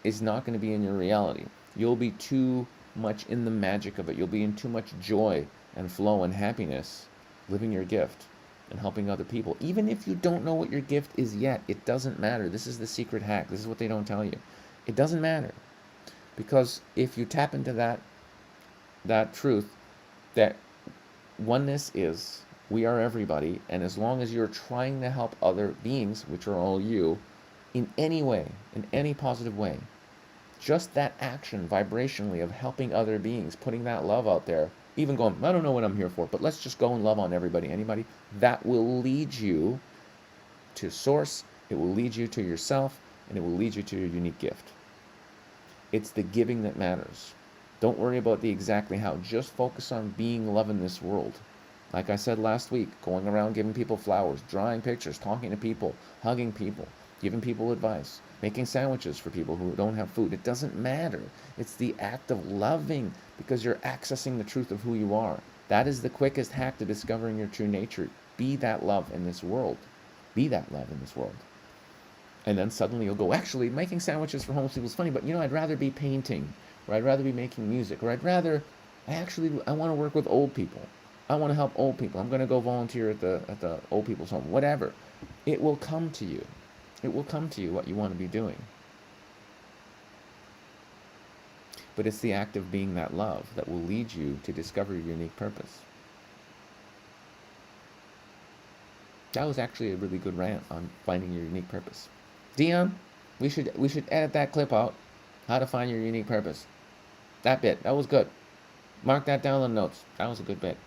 is not going to be in your reality. You'll be too much in the magic of it. You'll be in too much joy and flow and happiness living your gift and helping other people. Even if you don't know what your gift is yet, it doesn't matter. This is the secret hack. This is what they don't tell you. It doesn't matter. Because if you tap into that truth, that oneness is, we are everybody, and as long as you're trying to help other beings, which are all you, in any way, in any positive way, just that action vibrationally of helping other beings, putting that love out there, even going, I don't know what I'm here for, but let's just go and love on everybody, anybody, that will lead you to source, it will lead you to yourself, and it will lead you to your unique gift. It's the giving that matters. Don't worry about the exactly how. Just focus on being love in this world. Like I said last week, going around giving people flowers, drawing pictures, talking to people, hugging people, giving people advice, making sandwiches for people who don't have food. It doesn't matter. It's the act of loving because you're accessing the truth of who you are. That is the quickest hack to discovering your true nature. Be that love in this world. Be that love in this world. And then suddenly you'll go, actually, making sandwiches for homeless people is funny, but I'd rather be painting, or I'd rather be making music, or I want to work with old people. I want to help old people. I'm going to go volunteer at the old people's home, whatever. It will come to you. It will come to you what you want to be doing. But it's the act of being that love that will lead you to discover your unique purpose. That was actually a really good rant on finding your unique purpose. Dion, we should edit that clip out. How to find your unique purpose. That bit, that was good. Mark that down on the notes. That was a good bit.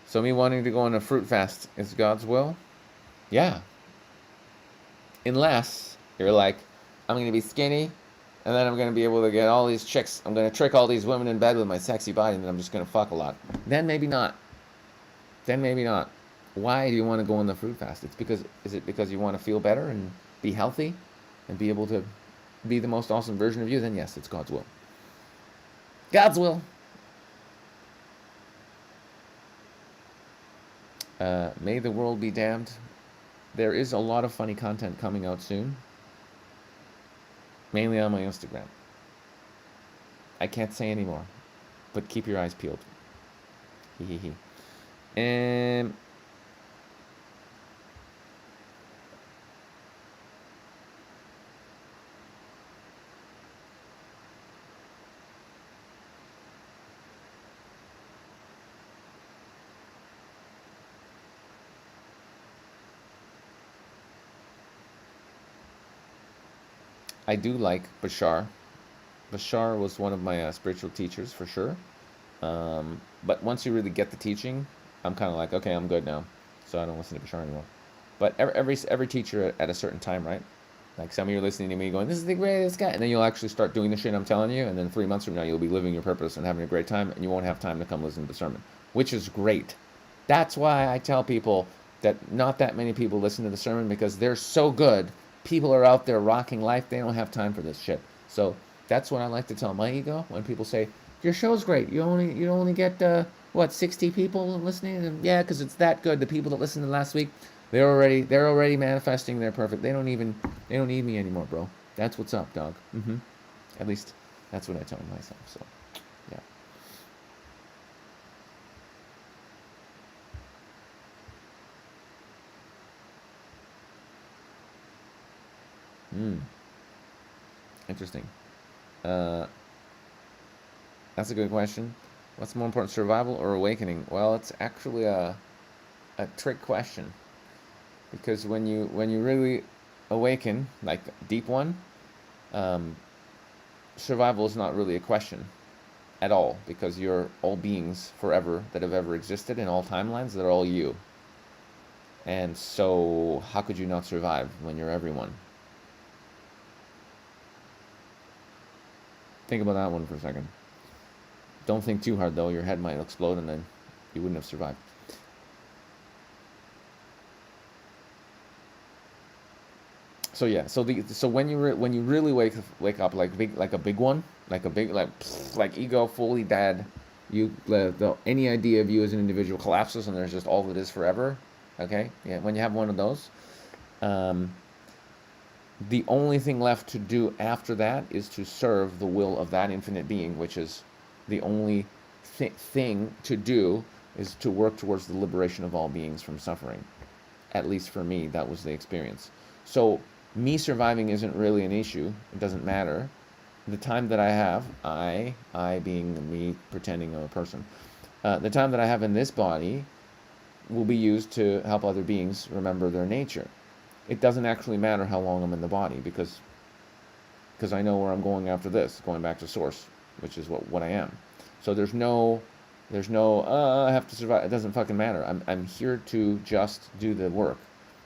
So me wanting to go on a fruit fast is God's will? Yeah. Unless you're like, I'm going to be skinny, and then I'm going to be able to get all these chicks. I'm going to trick all these women in bed with my sexy body, and then I'm just going to fuck a lot. Then maybe not. Why do you want to go on the fruit fast? Is it because you want to feel better and be healthy and be able to be the most awesome version of you? Then yes, it's God's will. God's will. May the world be damned. There is a lot of funny content coming out soon. Mainly on my Instagram. I can't say anymore. But keep your eyes peeled. Hee. And I do like Bashar. Bashar was one of my spiritual teachers for sure. But once you really get the teaching, I'm kind of like, okay, I'm good now. So I don't listen to Bashar anymore. But every teacher at a certain time, right? Like some of you are listening to me going, this is the greatest guy. And then you'll actually start doing the shit I'm telling you. And then 3 months from now, you'll be living your purpose and having a great time. And you won't have time to come listen to the sermon, which is great. That's why I tell people that not that many people listen to the sermon because they're so good. People are out there rocking life. They don't have time for this shit. So That's what I like to tell my ego when people say your show's great. You only get what 60 people listening. And yeah, because it's that good. The people that listened to last week, they're already manifesting. They're perfect. They don't need me anymore, bro. That's what's up, dog. At least that's what I tell myself. So yeah. Interesting. Uh, that's a good question. What's more important, survival or awakening? Well, it's actually a trick question because when you really awaken, like deep one, um, survival is not really a question at all because you're all beings forever that have ever existed in all timelines. They're all you, and so how could you not survive when you're everyone? Think about that one for a second. Don't think too hard though. Your head might explode and then you wouldn't have survived. So yeah, so when you really wake up like a big one, like ego fully dead, any idea of you as an individual collapses and there's just all that is forever. Okay, yeah. When you have one of those, um, the only thing left to do after that is to serve the will of that infinite being, which is the only thing to do is to work towards the liberation of all beings from suffering. At least for me, that was the experience. So me surviving isn't really an issue. It doesn't matter. The time that I have, I being me pretending I'm a person, the time that I have in this body will be used to help other beings remember their nature. It doesn't actually matter how long I'm in the body because I know where I'm going after this, going back to source, which is what I am. So there's no I have to survive. It doesn't fucking matter. I'm here to just do the work.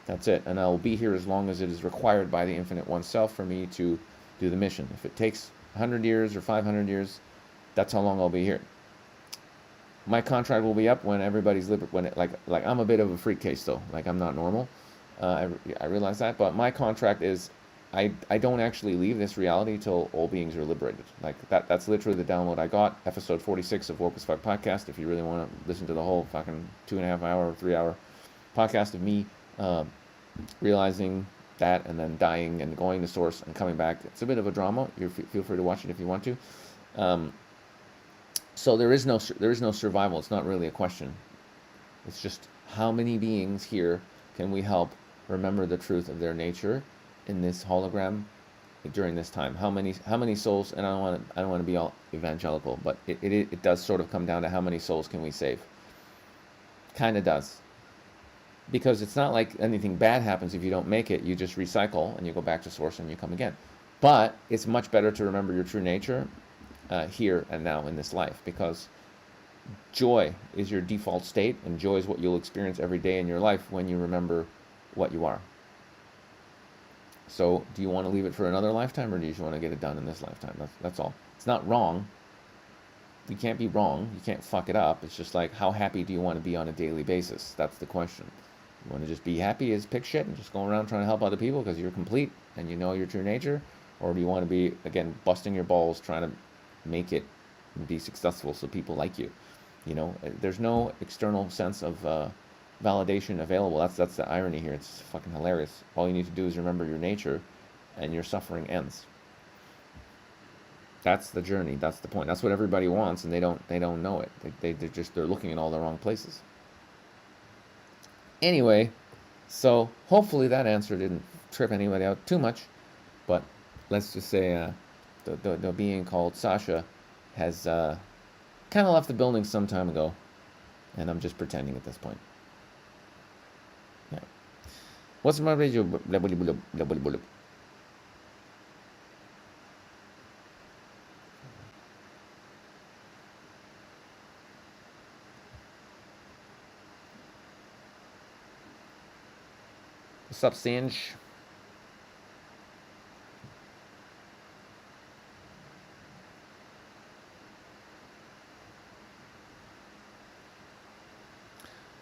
That's it. And I will be here as long as it is required by the infinite oneself for me to do the mission. If it takes 100 years or 500 years, that's how long I'll be here. My contract will be up when everybody's like I'm a bit of a freak case though. Like I'm not normal. I realize that, but my contract is I don't actually leave this reality till all beings are liberated. Like that's literally the download I got. Episode 46 of Woke as Fuck podcast. If you really want to listen to the whole fucking 2.5 hour or 3 hour podcast of me realizing that and then dying and going to source and coming back. It's a bit of a drama. You feel free to watch it if you want to. So there is no survival. It's not really a question. It's just how many beings here can we help remember the truth of their nature in this hologram during this time? How many souls? And I don't want to be all evangelical, but it does sort of come down to how many souls can we save. Kind of does. Because it's not like anything bad happens if you don't make it. You just recycle and you go back to source and you come again. But it's much better to remember your true nature here and now in this life, because joy is your default state, and joy is what you'll experience every day in your life when you remember what you are. So do you want to leave it for another lifetime, or do you just want to get it done in this lifetime? That's all. It's not wrong. You can't be wrong. You can't fuck it up. It's just like, how happy do you want to be on a daily basis? That's the question. You want to just be happy as pick shit and just go around trying to help other people because you're complete and you know your true nature? Or do you want to be, again, busting your balls trying to make it and be successful so people like you? You know, there's no external sense of validation available. That's the irony here. It's fucking hilarious. All you need to do is remember your nature and your suffering ends. That's the journey. That's the point. That's what everybody wants, and they don't know it. They're looking in all the wrong places. Anyway, so hopefully that answer didn't trip anybody out too much, but let's just say the being called Sasha has kind of left the building some time ago, and I'm just pretending at this point. Yeah. What's my radio? What's up, Singe?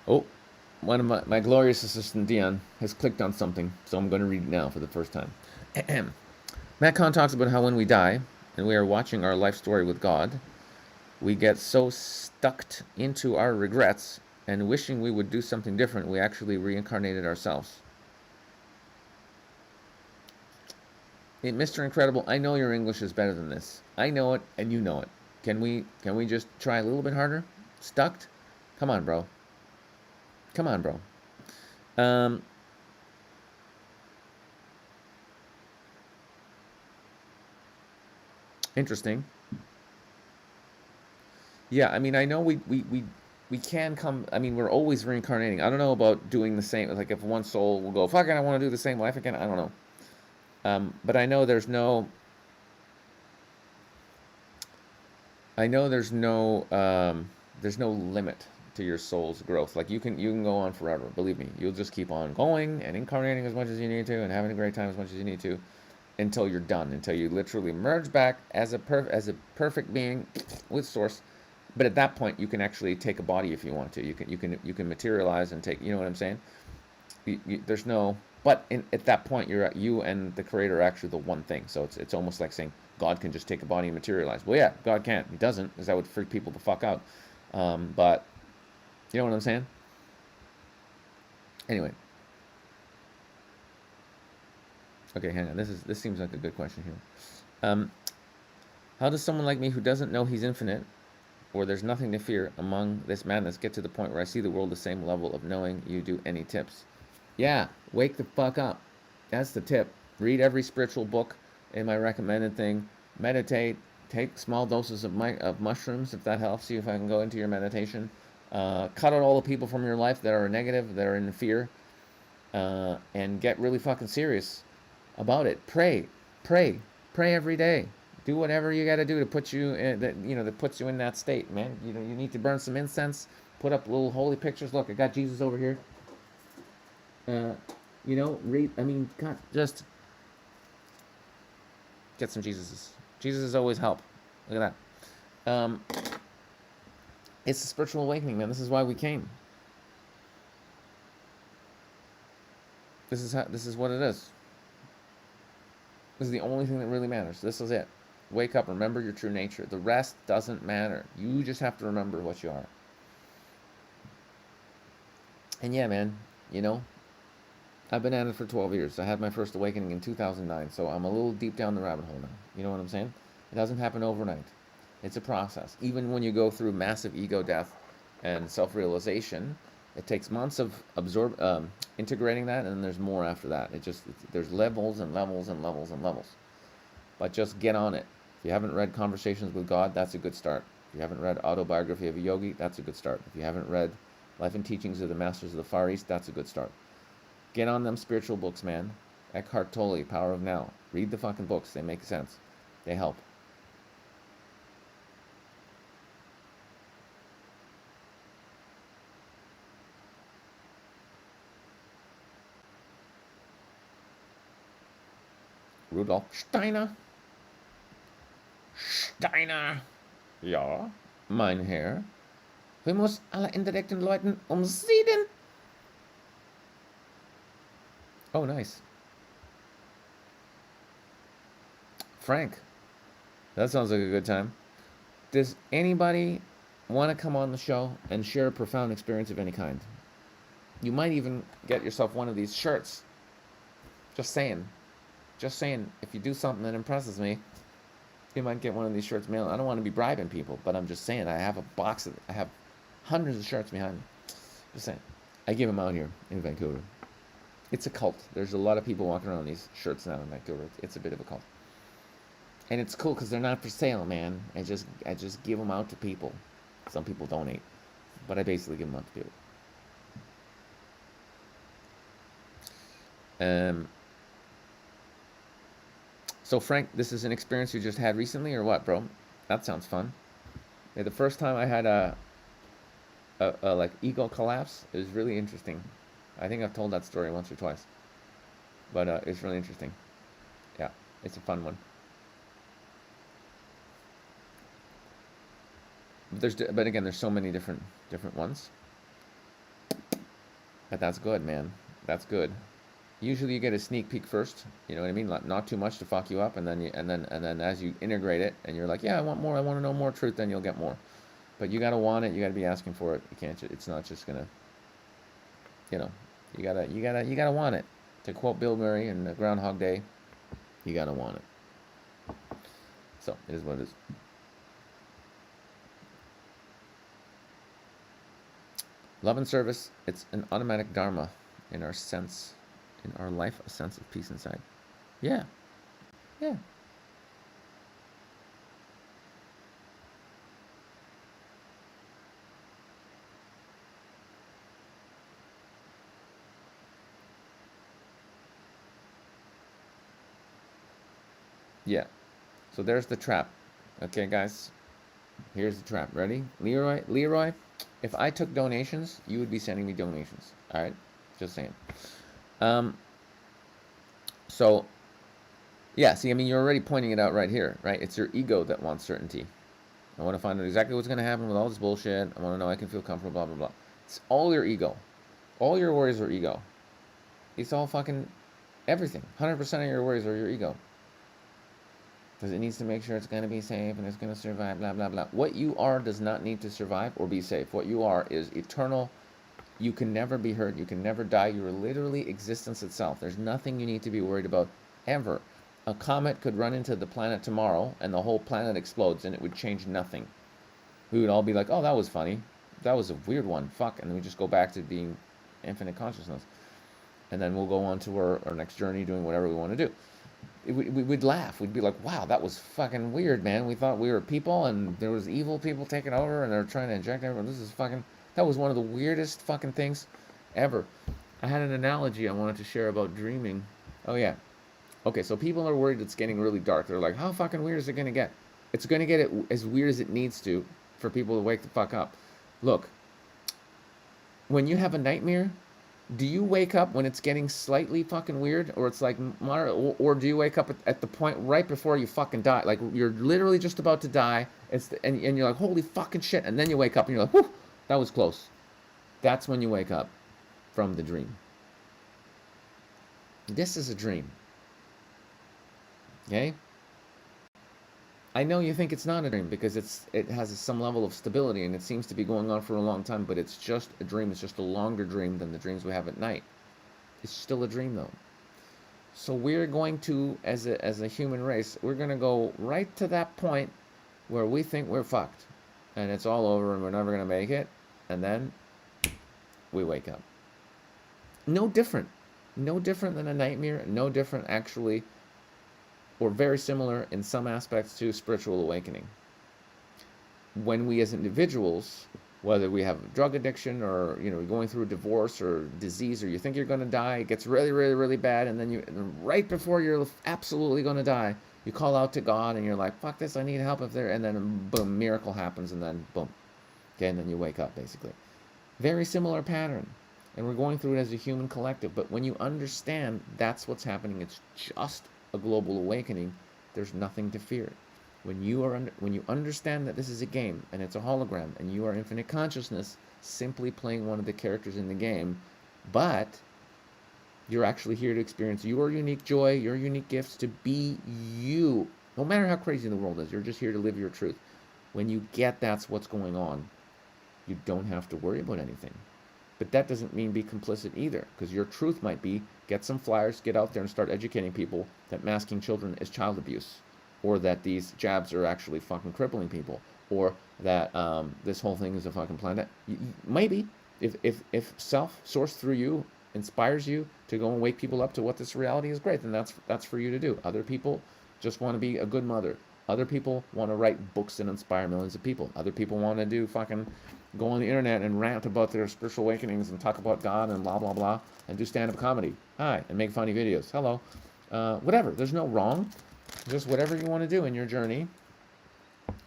Oh, one of my glorious assistant Dion has clicked on something, so I'm going to read it now for the first time. Matt Kahn talks about how when we die, and we are watching our life story with God, we get so stuck into our regrets and wishing we would do something different, we actually reincarnated ourselves. Hey, Mr. Incredible, I know your English is better than this. I know it, and you know it. Can we just try a little bit harder? Stuck? Come on, bro. Come on, bro. Um, Interesting. Yeah, I mean, I know we can come. I mean, we're always reincarnating. I don't know about doing the same. Like, if one soul will go, fuck it, I want to do the same life again. I don't know. But I know there's no. I know there's no limit to your soul's growth. Like, you can go on forever. Believe me, you'll just keep on going and incarnating as much as you need to and having a great time as much as you need to, until you're done. Until you literally merge back as a perfect being with Source. But at that point, you can actually take a body if you want to. You can materialize and take. You know what I'm saying? There's no. But at that point, you and the Creator are actually the one thing. So it's almost like saying God can just take a body and materialize. Well, yeah, God can't. He doesn't, because that would freak people the fuck out. But you know what I'm saying? Anyway. Okay, hang on. This seems like a good question here. How does someone like me who doesn't know he's infinite, or there's nothing to fear among this madness, get to the point where I see the world the same level of knowing you do? Any tips? Yeah, wake the fuck up. That's the tip. Read every spiritual book in my recommended thing. Meditate. Take small doses of mushrooms if that helps you. If I can go into your meditation, cut out all the people from your life that are negative, that are in fear, and get really fucking serious about it. Pray, pray every day. Do whatever you got to do to put you in that puts you in that state, man. You need to burn some incense, put up little holy pictures. Look, I got Jesus over here. Read. I mean, God, just get some Jesuses. Jesus always help. Look at that. It's a spiritual awakening, man. This is why we came. This is what it is. This is the only thing that really matters. This is it. Wake up. Remember your true nature. The rest doesn't matter. You just have to remember what you are. And yeah, man, I've been at it for 12 years. I had my first awakening in 2009, so I'm a little deep down the rabbit hole now. You know what I'm saying? It doesn't happen overnight. It's a process. Even when you go through massive ego death and self-realization, it takes months of integrating that, and then there's more after that. There's levels and levels and levels and levels. But just get on it. If you haven't read Conversations with God, that's a good start. If you haven't read Autobiography of a Yogi, that's a good start. If you haven't read Life and Teachings of the Masters of the Far East, that's a good start. Get on them spiritual books, man. Eckhart Tolle, Power of Now. Read the fucking books. They make sense. They help. Rudolf Steiner. Steiner. Ja, mein Herr. Wir müssen alle indirekten Leuten umsiedeln. Oh, nice. Frank. That sounds like a good time. Does anybody want to come on the show and share a profound experience of any kind? You might even get yourself one of these shirts. Just saying. Just saying, if you do something that impresses me, you might get one of these shirts mailed. I don't want to be bribing people, but I'm just saying, I have a box of, I have hundreds of shirts behind me. Just saying. I give them out here in Vancouver. It's a cult. There's a lot of people walking around these shirts now in Vancouver. It's a bit of a cult. And it's cool because they're not for sale, man. I just give them out to people. Some people donate, but I basically give them out to people. So Frank, this is an experience you just had recently, or what, bro? That sounds fun. Yeah, the first time I had a like ego collapse, it was really interesting. I think I've told that story once or twice, but it's really interesting. Yeah, it's a fun one. But again, there's so many different ones. But that's good, man. That's good. usually you get a sneak peek first. You know what I mean? Not too much to fuck you up, and then as you integrate it, and you're like, yeah, I want more. I want to know more truth. Then you'll get more. But you gotta want it. You gotta be asking for it. You can't. It's not just gonna. You know, you gotta want it. To quote Bill Murray in Groundhog Day, you gotta want it. So it is what it is. Love and service, it's an automatic dharma in our sense, in our life, a sense of peace inside. Yeah, yeah. Yeah. So there's the trap. Okay, guys. Here's the trap. Ready? Leroy, if I took donations, you would be sending me donations. All right? Just saying. Um, so, yeah, see, I mean, you're already pointing it out right here, right? It's your ego that wants certainty. I want to find out exactly what's going to happen with all this bullshit. I want to know I can feel comfortable, blah, blah, blah. It's all your ego. All your worries are ego. It's all fucking everything. 100% of your worries are your ego. Because it needs to make sure it's going to be safe and it's going to survive, blah, blah, blah. What you are does not need to survive or be safe. What you are is eternal. You can never be hurt. You can never die. You are literally existence itself. There's nothing you need to be worried about ever. A comet could run into the planet tomorrow and the whole planet explodes and it would change nothing. We would all be like, oh, that was funny. That was a weird one. Fuck. And then we just go back to being infinite consciousness. And then we'll go on to our next journey doing whatever we want to do. We'd laugh. We'd be like, wow, that was fucking weird, man. We thought we were people and there was evil people taking over and they're trying to inject everyone. This is fucking... That was one of the weirdest fucking things ever. I had an analogy I wanted to share about dreaming. Oh, yeah. Okay, so people are worried it's getting really dark. They're like, how fucking weird is it going to get? It's going to get as weird as it needs to for people to wake the fuck up. Look, when you have a nightmare, do you wake up when it's getting slightly fucking weird, or it's like moderate, or do you wake up at the point right before you fucking die, like you're literally just about to die, and you're like, holy fucking shit, and then you wake up and you're like, whew, that was close. That's when you wake up from the dream. This is a dream. Okay? I know you think it's not a dream because it has some level of stability and it seems to be going on for a long time, but it's just a dream. It's just a longer dream than the dreams we have at night. It's still a dream though. So we're going to, as a human race, we're going to go right to that point where we think we're fucked and it's all over and we're never going to make it, and then we wake up. No different. No different than a nightmare. No different actually, or very similar in some aspects to spiritual awakening. When we as individuals, whether we have drug addiction or going through a divorce or disease, or you think you're going to die, it gets really, really, really bad, and then right before you're absolutely going to die, you call out to God and you're like, fuck this, I need help if there, and then boom, miracle happens, and then boom. Okay, and then you wake up basically. Very similar pattern. And we're going through it as a human collective, but when you understand that's what's happening, it's just a global awakening, there's nothing to fear. When you understand that this is a game and it's a hologram and you are infinite consciousness simply playing one of the characters in the game, but you're actually here to experience your unique joy, your unique gifts, to be you. No matter how crazy the world is, you're just here to live your truth. When you get that's what's going on, you don't have to worry about anything. But that doesn't mean be complicit either, because your truth might be get some flyers, get out there and start educating people that masking children is child abuse, or that these jabs are actually fucking crippling people, or that this whole thing is a fucking planet. Maybe if self sourced through you inspires you to go and wake people up to what this reality is, great, then that's for you to do. Other people just want to be a good mother. Other people want to write books and inspire millions of people. Other people want to do fucking go on the internet and rant about their spiritual awakenings and talk about God and blah, blah, blah, and do stand-up comedy. Hi, and make funny videos. Hello. Whatever. There's no wrong. Just whatever you want to do in your journey.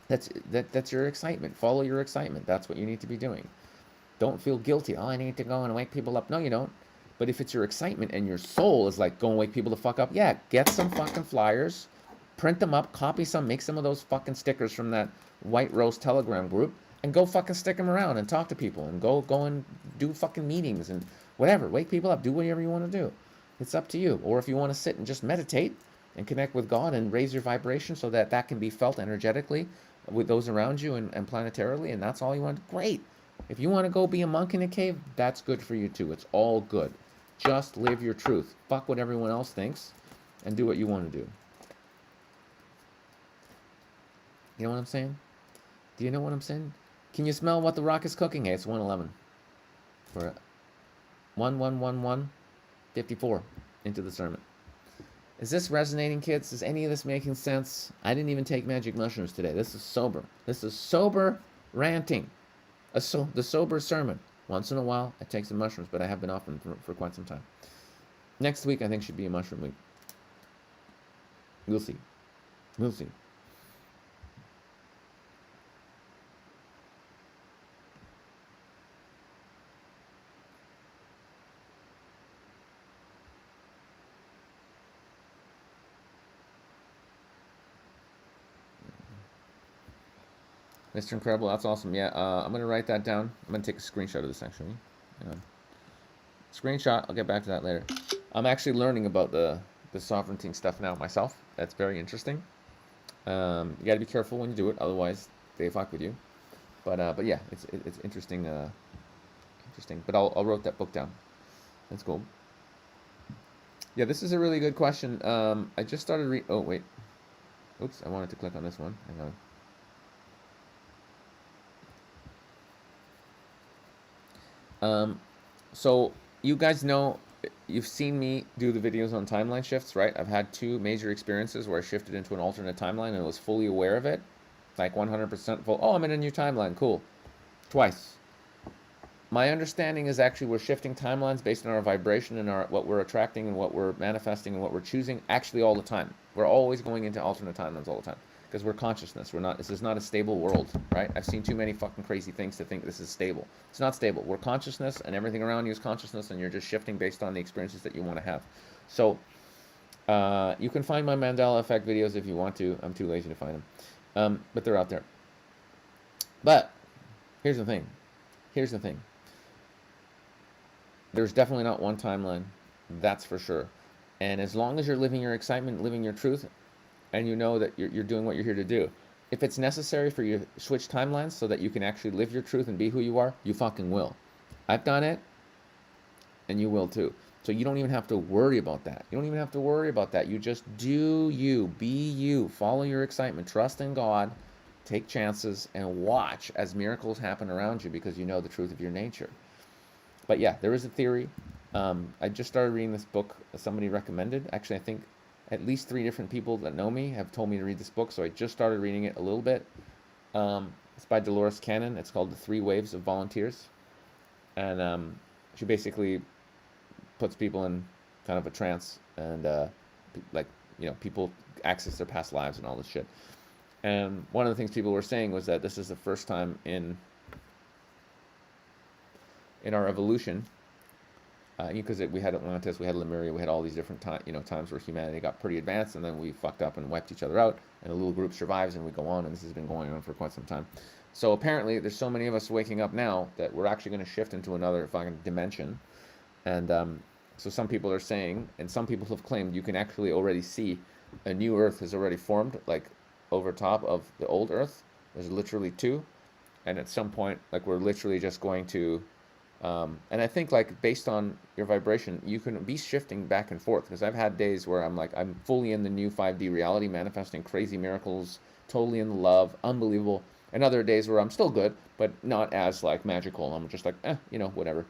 That's your excitement. Follow your excitement. That's what you need to be doing. Don't feel guilty. Oh, I need to go and wake people up. No, you don't. But if it's your excitement and your soul is like, go and wake people the fuck up, yeah, get some fucking flyers, print them up, copy some, make some of those fucking stickers from that White Rose Telegram group, and go fucking stick them around and talk to people and go and do fucking meetings and whatever. Wake people up. Do whatever you want to do. It's up to you. Or if you want to sit and just meditate and connect with God and raise your vibration so that that can be felt energetically with those around you and planetarily, and that's all you want, great. If you want to go be a monk in a cave, that's good for you too. It's all good. Just live your truth. Fuck what everyone else thinks and do what you want to do. You know what I'm saying? Do you know what I'm saying? Can you smell what the rock is cooking? Hey, it's 111. For 111154 into the sermon. Is this resonating, kids? Is any of this making sense? I didn't even take magic mushrooms today. This is sober. This is sober ranting. The sober sermon. Once in a while, I take some mushrooms, but I have been off them for quite some time. Next week, I think, should be a mushroom week. We'll see. We'll see. Mr. Incredible, that's awesome. Yeah, I'm going to write that down. I'm going to take a screenshot of this, actually. Screenshot, I'll get back to that later. I'm actually learning about the sovereignty stuff now myself. That's very interesting. You got to be careful when you do it, otherwise they fuck with you. But yeah, it's interesting. Interesting. But I'll write that book down. That's cool. Yeah, this is a really good question. I just started oh wait, oops, I wanted to click on this one. Hang on. So you guys know, you've seen me do the videos on timeline shifts, right? I've had 2 major experiences where I shifted into an alternate timeline and was fully aware of it, like 100% full. Oh, I'm in a new timeline, cool. Twice. My understanding is actually we're shifting timelines based on our vibration and what we're attracting and what we're manifesting and what we're choosing actually all the time. We're always going into alternate timelines all the time because we're consciousness. This is not a stable world, right? I've seen too many fucking crazy things to think this is stable. It's not stable. We're consciousness and everything around you is consciousness, and you're just shifting based on the experiences that you want to have. So you can find my Mandela Effect videos if you want to. I'm too lazy to find them. But they're out there. But here's the thing. There's definitely not one timeline, that's for sure. And as long as you're living your excitement, living your truth, and you know that you're doing what you're here to do, if it's necessary for you to switch timelines so that you can actually live your truth and be who you are, you fucking will. I've done it, and you will too. So you don't even have to worry about that. You just do you, be you, follow your excitement, trust in God, take chances, and watch as miracles happen around you because you know the truth of your nature. But yeah, there is a theory. I just started reading this book somebody recommended. Actually, I think at least 3 different people that know me have told me to read this book, so I just started reading it a little bit. It's by Dolores Cannon. It's called The 3 Waves of Volunteers. And she basically puts people in kind of a trance and, people access their past lives and all this shit. And one of the things people were saying was that this is the first time in our evolution, because we had Atlantis, we had Lemuria, we had all these different times where humanity got pretty advanced, and then we fucked up and wiped each other out, and a little group survives, and we go on, and this has been going on for quite some time. So apparently, there's so many of us waking up now that we're actually going to shift into another fucking dimension, and so some people are saying, and some people have claimed, you can actually already see a new Earth has already formed, like over top of the old Earth. There's literally 2, and at some point, like we're literally just going to. And I think, like, based on your vibration, you can be shifting back and forth, because I've had days where I'm fully in the new 5D reality, manifesting crazy miracles, totally in love, unbelievable, and other days where I'm still good, but not as, like, magical. I'm just like, whatever,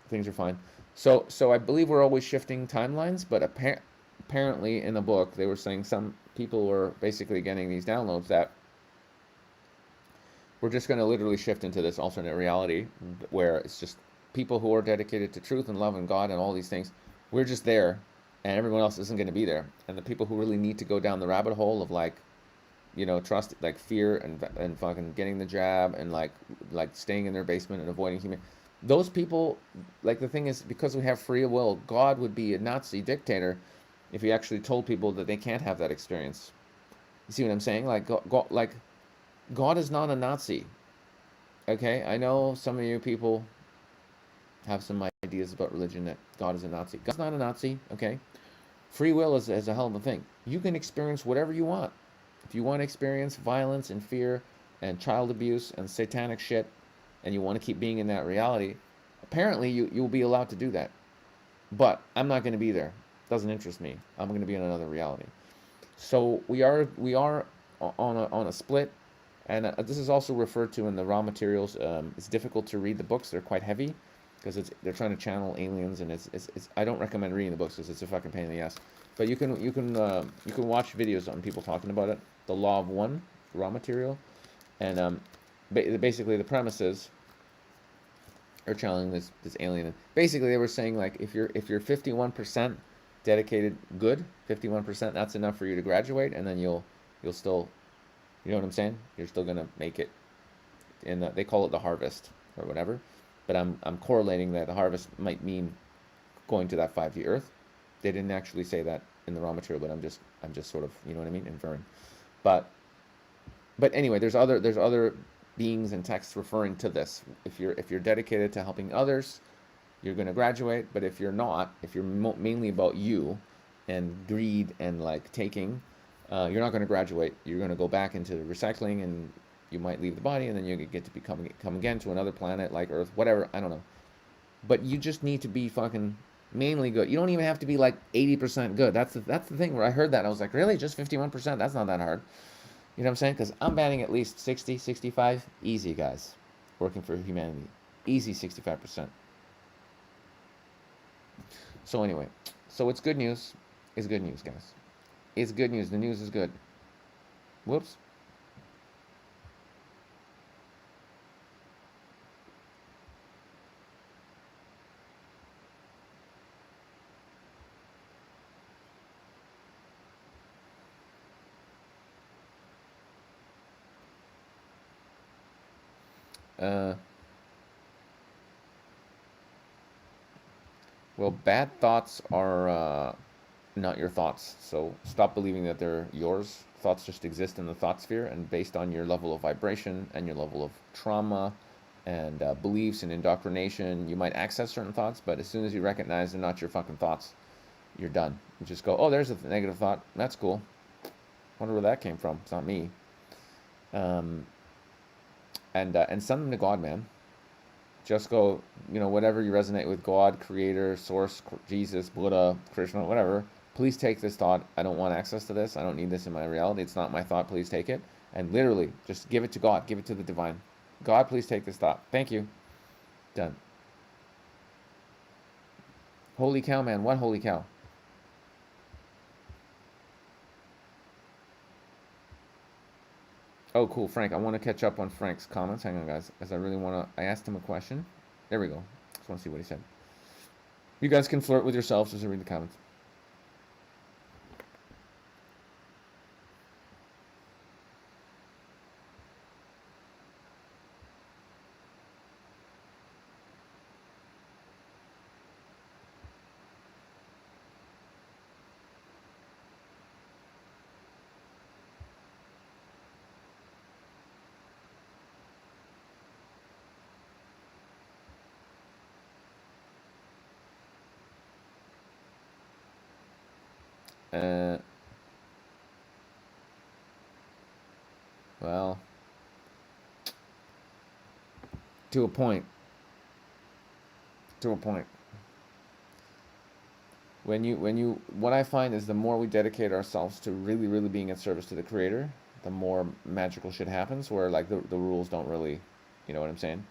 things are fine. So I believe we're always shifting timelines, but apparently in the book, they were saying some people were basically getting these downloads that we're just going to literally shift into this alternate reality where it's just people who are dedicated to truth and love and God and all these things. We're just there, and everyone else isn't going to be there. And the people who really need to go down the rabbit hole of trust, like fear and fucking getting the jab and like staying in their basement and avoiding human. Those people, like, the thing is, because we have free will, God would be a Nazi dictator if he actually told people that they can't have that experience. You see what I'm saying? God is not a Nazi. Okay, I know some of you people have some ideas about religion that God is a Nazi. God's not a Nazi, okay? Free will is a hell of a thing. You can experience whatever you want. If you want to experience violence and fear and child abuse and satanic shit, and you want to keep being in that reality, apparently you'll be allowed to do that. But I'm not going to be there. Doesn't interest me. I'm going to be in another reality. So we are on a split, and this is also referred to in the raw materials. It's difficult to read the books; they're quite heavy because they're trying to channel aliens, and it's I don't recommend reading the books because it's a fucking pain in the ass. But you can watch videos on people talking about it. The Law of One, raw material, and basically the premise is or channeling this alien. Basically, they were saying like if you're 51% dedicated good, 51%, that's enough for you to graduate, and then you'll still, you know what I'm saying? You're still gonna make it. In they call it the harvest or whatever, but I'm correlating that the harvest might mean going to that 5D Earth. They didn't actually say that in the raw material, but I'm just sort of, you know what I mean, inferring. But anyway, there's other beings and texts referring to this. If you're dedicated to helping others, you're going to graduate. But if you're not, if you're mainly about you and greed and like taking, you're not going to graduate. You're going to go back into recycling, and you might leave the body, and then you get to come again to another planet like Earth, whatever. I don't know. But you just need to be fucking mainly good. You don't even have to be like 80% good. That's the thing where I heard that I was like, really, just 51%? That's not that hard. You know what I'm saying? Because I'm batting at least 60, 65. Easy, guys. Working for humanity. Easy 65%. So anyway, so it's good news. It's good news, guys. It's good news. The news is good. Whoops. Uh, well, bad thoughts are not your thoughts. So stop believing that they're yours. Thoughts just exist in the thought sphere, and based on your level of vibration and your level of trauma and beliefs and indoctrination, you might access certain thoughts, but as soon as you recognize they're not your fucking thoughts, you're done. You just go, oh, there's a negative thought. That's cool. Wonder where that came from. It's not me. Um, and send them to God, man. Just go, whatever you resonate with, God, Creator, Source, Jesus, Buddha, Krishna, whatever. Please take this thought. I don't want access to this. I don't need this in my reality. It's not my thought. Please take it. And literally, just give it to God. Give it to the divine. God, please take this thought. Thank you. Done. Holy cow, man. What holy cow? Oh, cool, Frank. I want to catch up on Frank's comments. Hang on, guys, as I really want to. I asked him a question. There we go. Just want to see what he said. You guys can flirt with yourselves as I read the comments. Uh, well, to a point. To a point. What I find is the more we dedicate ourselves to really, really being in service to the Creator, the more magical shit happens. Where like the rules don't really, you know what I'm saying?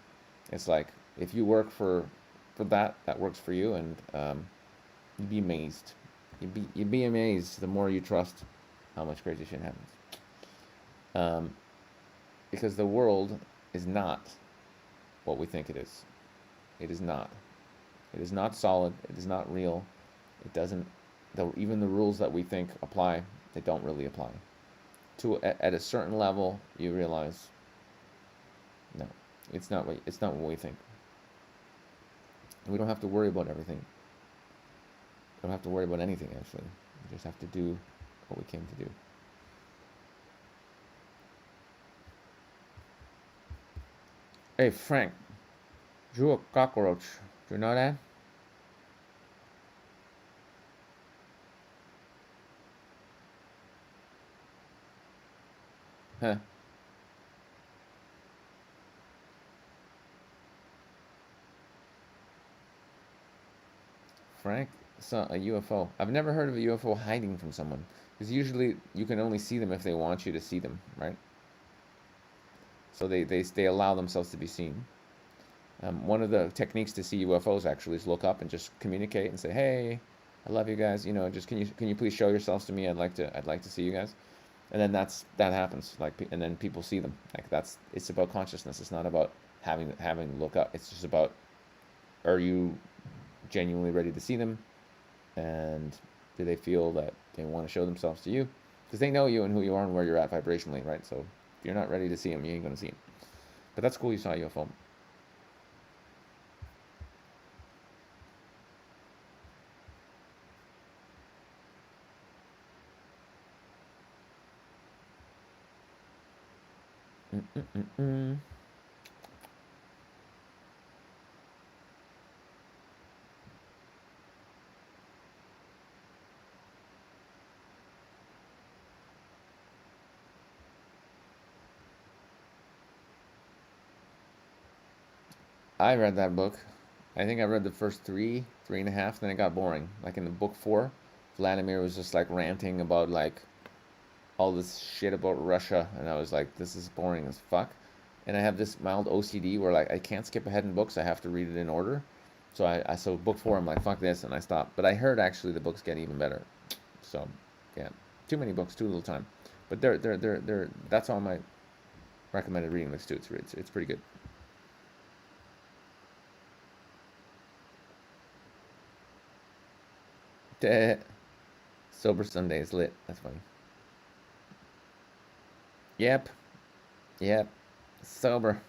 It's like if you work for that works for you, and you'd be amazed. You'd be amazed the more you trust how much crazy shit happens. Um, because the world is not what we think it is. It is not. It is not solid. It is not real. It doesn't. Even the rules that we think apply, they don't really apply. At a certain level, you realize, no, it's not what we think. We don't have to worry about everything. We don't have to worry about anything actually. We just have to do what we came to do. Hey Frank, drew a cockroach. Do you know that? Huh. Frank saw a UFO. I've never heard of a UFO hiding from someone. Because usually you can only see them if they want you to see them, right? So they allow themselves to be seen. One of the techniques to see UFOs actually is look up and just communicate and say, "Hey, I love you guys. You know, just can you please show yourselves to me? I'd like to see you guys." And then that happens. Like, and then people see them. Like, it's about consciousness. It's not about having to look up. It's just about, are you genuinely ready to see them, and do they feel that they want to show themselves to you? Because they know you and who you are and where you're at vibrationally, right? So if you're not ready to see them, you ain't gonna see them. But that's cool. You saw a UFO. Mm-mm-mm-mm. I read that book. I think I read the first three and a half, then it got boring. Like in the book four, Vladimir was just like ranting about like all this shit about Russia, and I was like, this is boring as fuck. And I have this mild OCD where like I can't skip ahead in books. I have to read it in order. So book four, I'm like, fuck this, and I stopped. But I heard actually the books get even better. So yeah, too many books, too little time. But they're that's on my recommended reading list too. It's pretty good. Sober Sunday is lit. That's funny. Yep, yep. Sober.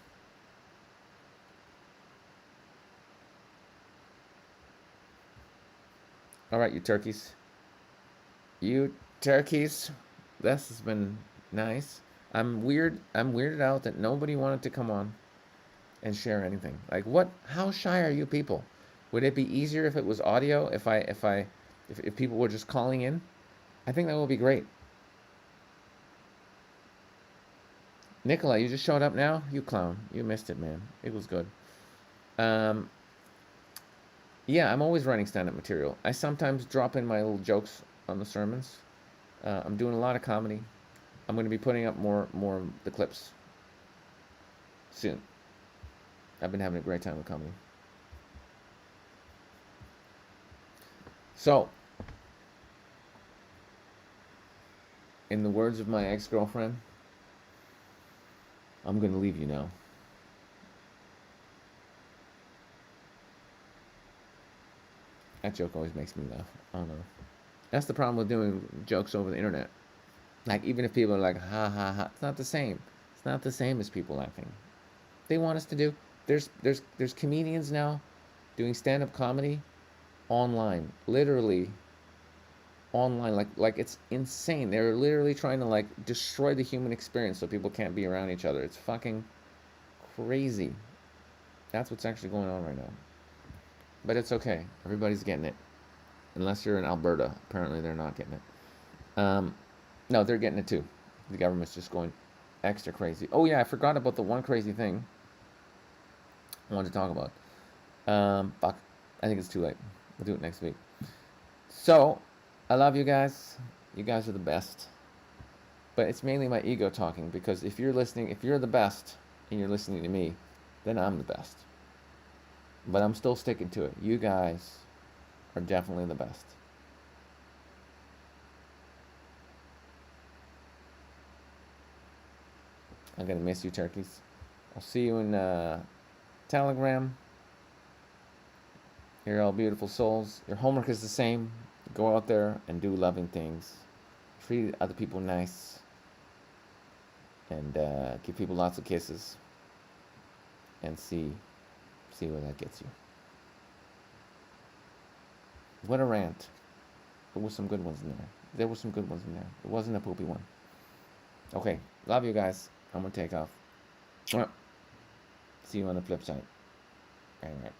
All right, you turkeys. You turkeys. This has been nice. I'm weirded out that nobody wanted to come on and share anything. Like, what? How shy are you people? Would it be easier if it was audio? If people were just calling in? I think that would be great. Nicola, you just showed up now. You clown. You missed it, man. It was good. Um, yeah, I'm always writing stand-up material. I sometimes drop in my little jokes on the sermons. I'm doing a lot of comedy. I'm going to be putting up more of the clips soon. I've been having a great time with comedy. So, in the words of my ex-girlfriend, I'm going to leave you now. That joke always makes me laugh. I don't know. That's the problem with doing jokes over the internet. Like, even if people are like, ha ha ha, it's not the same. It's not the same as people laughing. They want us to do. There's comedians now doing stand-up comedy online, literally online. Like it's insane. They're literally trying to like destroy the human experience so people can't be around each other. It's fucking crazy. That's what's actually going on right now. But it's okay. Everybody's getting it, unless you're in Alberta. Apparently, they're not getting it. No, they're getting it too. The government's just going extra crazy. Oh yeah, I forgot about the one crazy thing I wanted to talk about. Fuck. I think it's too late. We'll do it next week. So, I love you guys. You guys are the best. But it's mainly my ego talking, because if you're listening, if you're the best and you're listening to me, then I'm the best. But I'm still sticking to it. You guys are definitely the best. I'm going to miss you, turkeys. I'll see you in Telegram. You're all beautiful souls. Your homework is the same. Go out there and do loving things. Treat other people nice. And give people lots of kisses. And see where that gets you. What a rant. There were some good ones in there. There were some good ones in there. It wasn't a poopy one. Okay. Love you guys. I'm going to take off. See you on the flip side. All right.